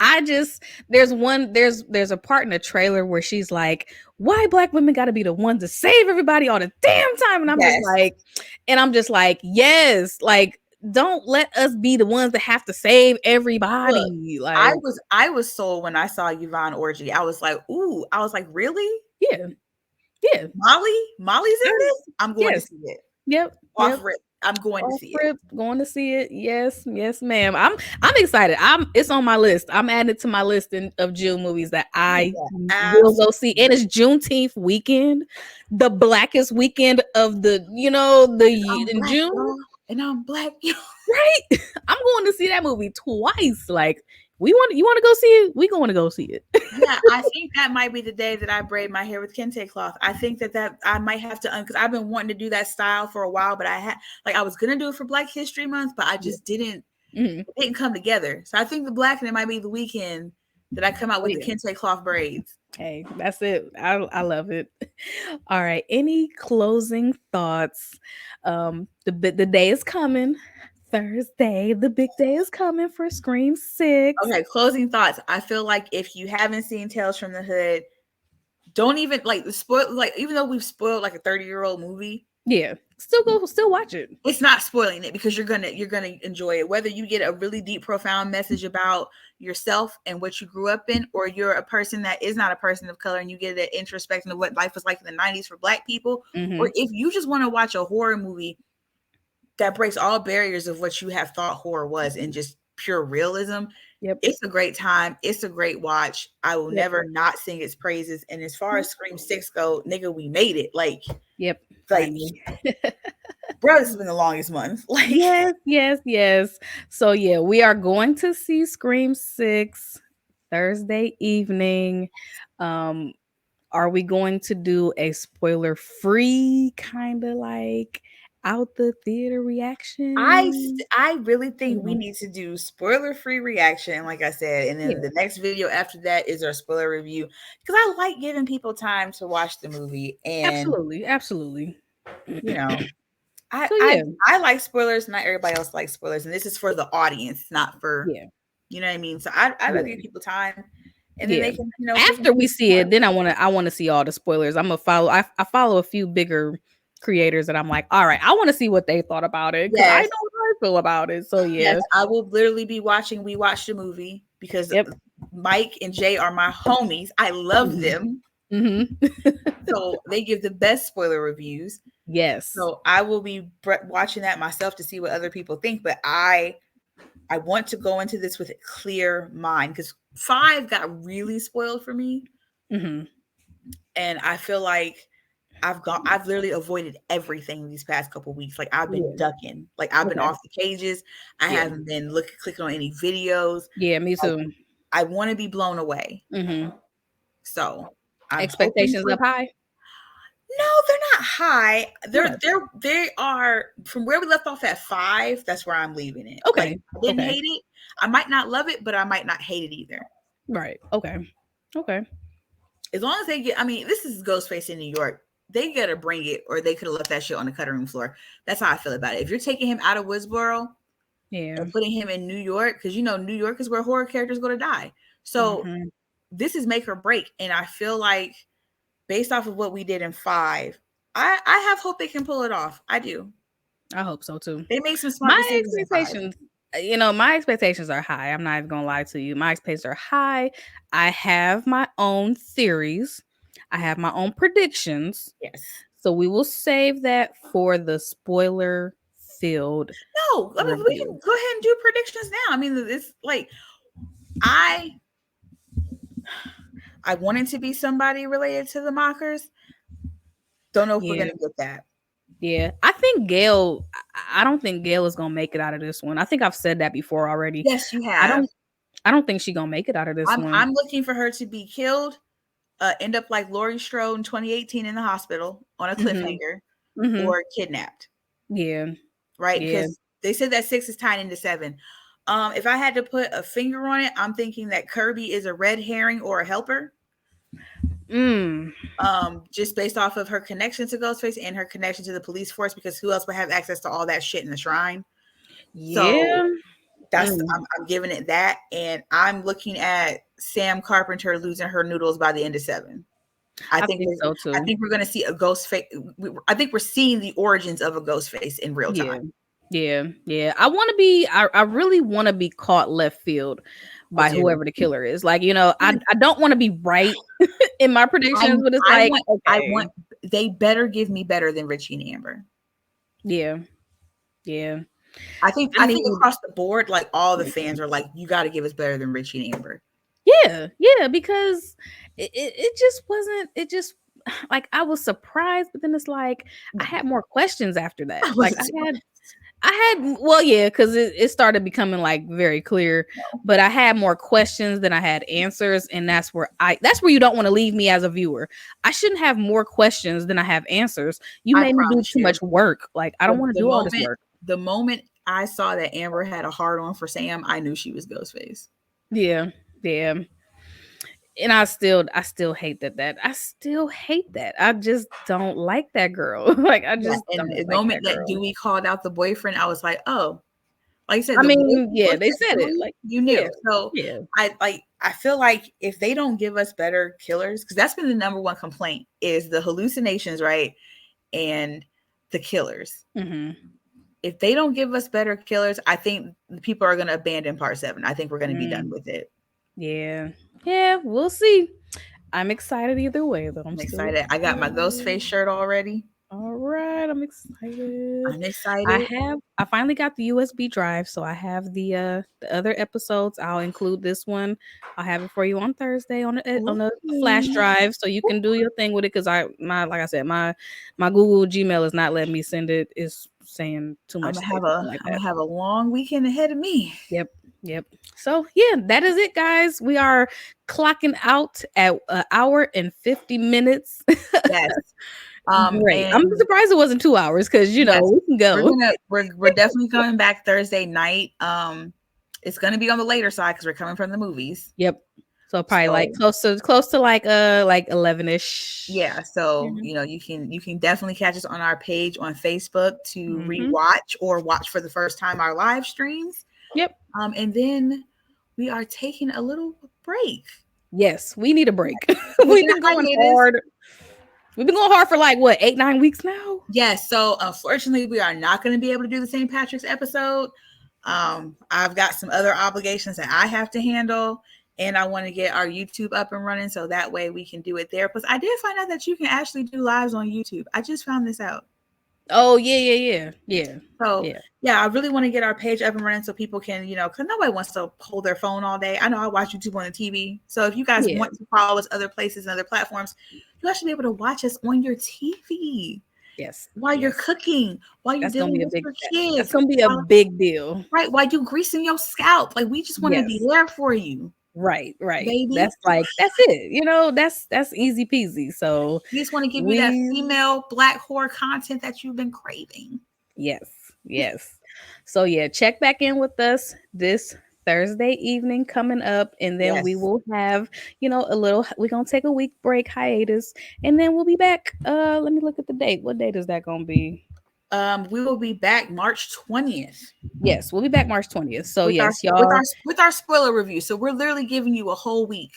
I just there's a part in the trailer where she's like, why black women gotta be the ones to save everybody all the damn time? And I'm just like, yes, like don't let us be the ones that have to save everybody. Look, like I was sold when I saw Yvonne Orji. I was like, ooh, really? Yeah. Molly's in this? I'm going to see it. Yep. Off rip. I'm going to see it. Going to see it. Yes, ma'am. I'm excited. It's on my list. I'm adding it to my list of June movies that I will go see. And it's Juneteenth weekend, the blackest weekend of the in June. Girl, and I'm black, right? I'm going to see that movie twice. Like you want to go see it? We going to go see it. Yeah, I think that might be the day that I braid my hair with kente cloth. I think that I might have to because I've been wanting to do that style for a while, but I was gonna do it for Black History Month, but I just didn't. It didn't come together. So I think the blackening might be the weekend that I come out with the kente cloth braids. Hey, that's it. I love it. All right. Any closing thoughts? The day is coming. Thursday, the big day is coming for Scream 6. Okay, closing thoughts. I feel like if you haven't seen Tales from the Hood, don't even like the spoil. Like even though we've spoiled like a 30-year-old movie, yeah, still watch it. It's not spoiling it because you're gonna enjoy it. Whether you get a really deep, profound message about yourself and what you grew up in, or you're a person that is not a person of color and you get an introspection of what life was like in the 90s for Black people, or if you just want to watch a horror movie that breaks all barriers of what you have thought horror was and just pure realism. Yep. It's a great time. It's a great watch. I will never not sing its praises. And as far as Scream 6 go, nigga, we made it. Like, like, bro, this has been the longest month. Like, yes. So yeah, we are going to see Scream 6 Thursday evening. Are we going to do a spoiler-free kind of like out the theater reaction? I really think we need to do spoiler-free reaction, like I said, and then the next video after that is our spoiler review, because I like giving people time to watch the movie. And absolutely, you know, I like spoilers. Not everybody else likes spoilers, and this is for the audience, not for you know what I mean. So I rather give people time. And then they can, you know, after we see it, then I want to see all the spoilers. I'm gonna follow. I follow a few bigger creators that I'm like, all right, I want to see what they thought about it because I know how I feel about it. So yes, I will literally be watching. We watched the movie because Mike and Jay are my homies. I love them. So they give the best spoiler reviews. Yes. So I will be watching that myself to see what other people think. But I want to go into this with a clear mind because 5 got really spoiled for me. And I feel like I've literally avoided everything these past couple weeks. Like I've been ducking. Like I've been off the pages. I haven't been clicking on any videos. Yeah, me too. I want to be blown away. So expectations up high? No, they're not high. They are from where we left off at 5. That's where I'm leaving it. Okay, like, I didn't hate it. I might not love it, but I might not hate it either. Right. Okay. As long as they get, I mean, this is Ghostface in New York. They gotta bring it, or they could have left that shit on the cutting room floor. That's how I feel about it. If you're taking him out of Woodsboro, and putting him in New York, because you know New York is where horror characters go to die. So this is make or break, and I feel like based off of what we did in 5, I have hope they can pull it off. I do. I hope so too. They make some smart expectations. You know, my expectations are high. I'm not even gonna lie to you. My expectations are high. I have my own theories. I have my own predictions. Yes. So we will save that for the spoiler filled. No, I mean, we can go ahead and do predictions now. I mean, it's like I wanted to be somebody related to the Mockers. Don't know if we're gonna get that. Yeah, I think Gail. I don't think Gail is gonna make it out of this one. I think I've said that before already. Yes, you have. I don't think she's gonna make it out of this one. I'm looking for her to be killed, end up like Laurie Strode in 2018 in the hospital on a cliffhanger, or kidnapped. Yeah. Right. Because they said that 6 is tied into 7. If I had to put a finger on it, I'm thinking that Kirby is a red herring or a helper. Just based off of her connection to Ghostface and her connection to the police force, because who else would have access to all that shit in the shrine? So that's I'm giving it that, and I'm looking at Sam Carpenter losing her noodles by the end of 7. I think so too. I think we're going to see a Ghostface. I think we're seeing the origins of a Ghostface in real time. Yeah. I want to be. I really want to be caught left field by whoever the killer is. Like, you know, I don't want to be right in my predictions, but it's they better give me better than Richie and Amber. Yeah. I think across the board, like all the fans are like, you got to give us better than Richie and Amber. Yeah, because it just wasn't. It just like I was surprised, but then it's like I had more questions after that. I had well, yeah, because it started becoming like very clear, but I had more questions than I had answers, and that's where you don't want to leave me as a viewer. I shouldn't have more questions than I have answers. You made me do too much work. Like I don't want to do all this work. The moment I saw that Amber had a hard on for Sam, I knew she was Ghostface. Yeah, yeah. And I still hate that. I still hate that. I just don't like that girl. Like I just And don't the like moment that that girl. Dewey called out the boyfriend, I was like, oh, like I said, I the mean, yeah, voice they that said it. Dewey, Like, you knew. yeah, So yeah. I feel like if they don't give us better killers, because that's been the number one complaint is the hallucinations, right? And the killers. Mm-hmm. If they don't give us better killers, I think people are going to abandon part 7. I think we're going to be done with it. Yeah. Yeah, we'll see. I'm excited either way, though. I'm excited. I got my Ghostface shirt already. All right, I'm excited. I'm excited. I finally got the USB drive, so I have the other episodes. I'll include this one. I'll have it for you on Thursday on the flash drive, so you can do your thing with it. Because like I said, my Google Gmail is not letting me send it. It's saying too much. I'm gonna have a long weekend ahead of me. Yep. So yeah, that is it, guys. We are clocking out at an hour and 50 minutes. Yes. Great. I'm surprised it wasn't 2 hours because we can go. We're definitely coming back Thursday night. It's gonna be on the later side because we're coming from the movies. Yep. So probably like close to like 11ish. Yeah. So you can definitely catch us on our page on Facebook to rewatch or watch for the first time our live streams. Yep. And then we are taking a little break. Yes, we need a break. We've been going hard. We've been going hard for like what 8-9 weeks now. Yes. So unfortunately, we are not going to be able to do the St. Patrick's episode. I've got some other obligations that I have to handle, and I want to get our YouTube up and running so that way we can do it there. Because I did find out that you can actually do lives on YouTube. I just found this out. Oh yeah. So yeah, I really want to get our page up and running so people can, because nobody wants to hold their phone all day. I know I watch YouTube on the TV. So if you guys want to follow us other places and other platforms, you guys should be able to watch us on your TV. Yes. While you're cooking, while you're dealing with your kids. That's gonna be a big deal. Right. While you greasing your scalp. Like we just want to be there for you. Right. Baby. That's it. That's easy peasy. So we just want to give you that female Black horror content that you've been craving. Yes. So yeah, check back in with us this Thursday evening coming up, and then we will have we're gonna take a week break hiatus, and then we'll be back. Let me look at the date. What date is that gonna be? We will be back March 20th. Yes, we'll be back March 20th. So y'all with our spoiler review. So we're literally giving you a whole week.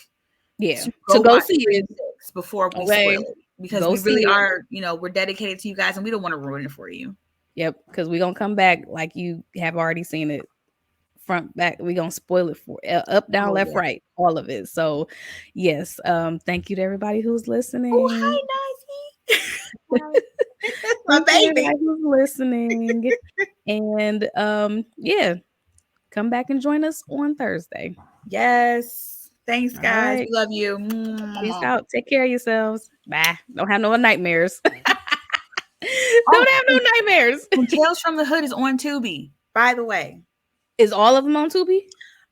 Yeah, to go see it before we spoil it, because we really are. We're dedicated to you guys, and we don't want to ruin it for you. Yep, because we're gonna come back like you have already seen it. Front, back, we're gonna spoil it for up, down, left, right, all of it. So yes, thank you to everybody who's listening. Oh, hi Nazi. My baby who's listening. And come back and join us on Thursday. Yes, thanks guys. Right. We love you. Peace out. Take care of yourselves. Bye. Don't have no nightmares. Don't have no nightmares. Tales from the Hood is on Tubi, by the way. Is all of them on Tubi?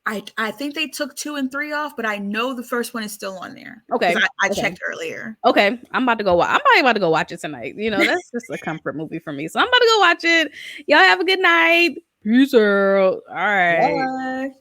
I think they took 2 and 3 off, but I know the first one is still on there. Okay. I checked earlier. Okay. I'm probably about to go watch it tonight. That's just a comfort movie for me. So I'm about to go watch it. Y'all have a good night. Peace out. All right. Bye.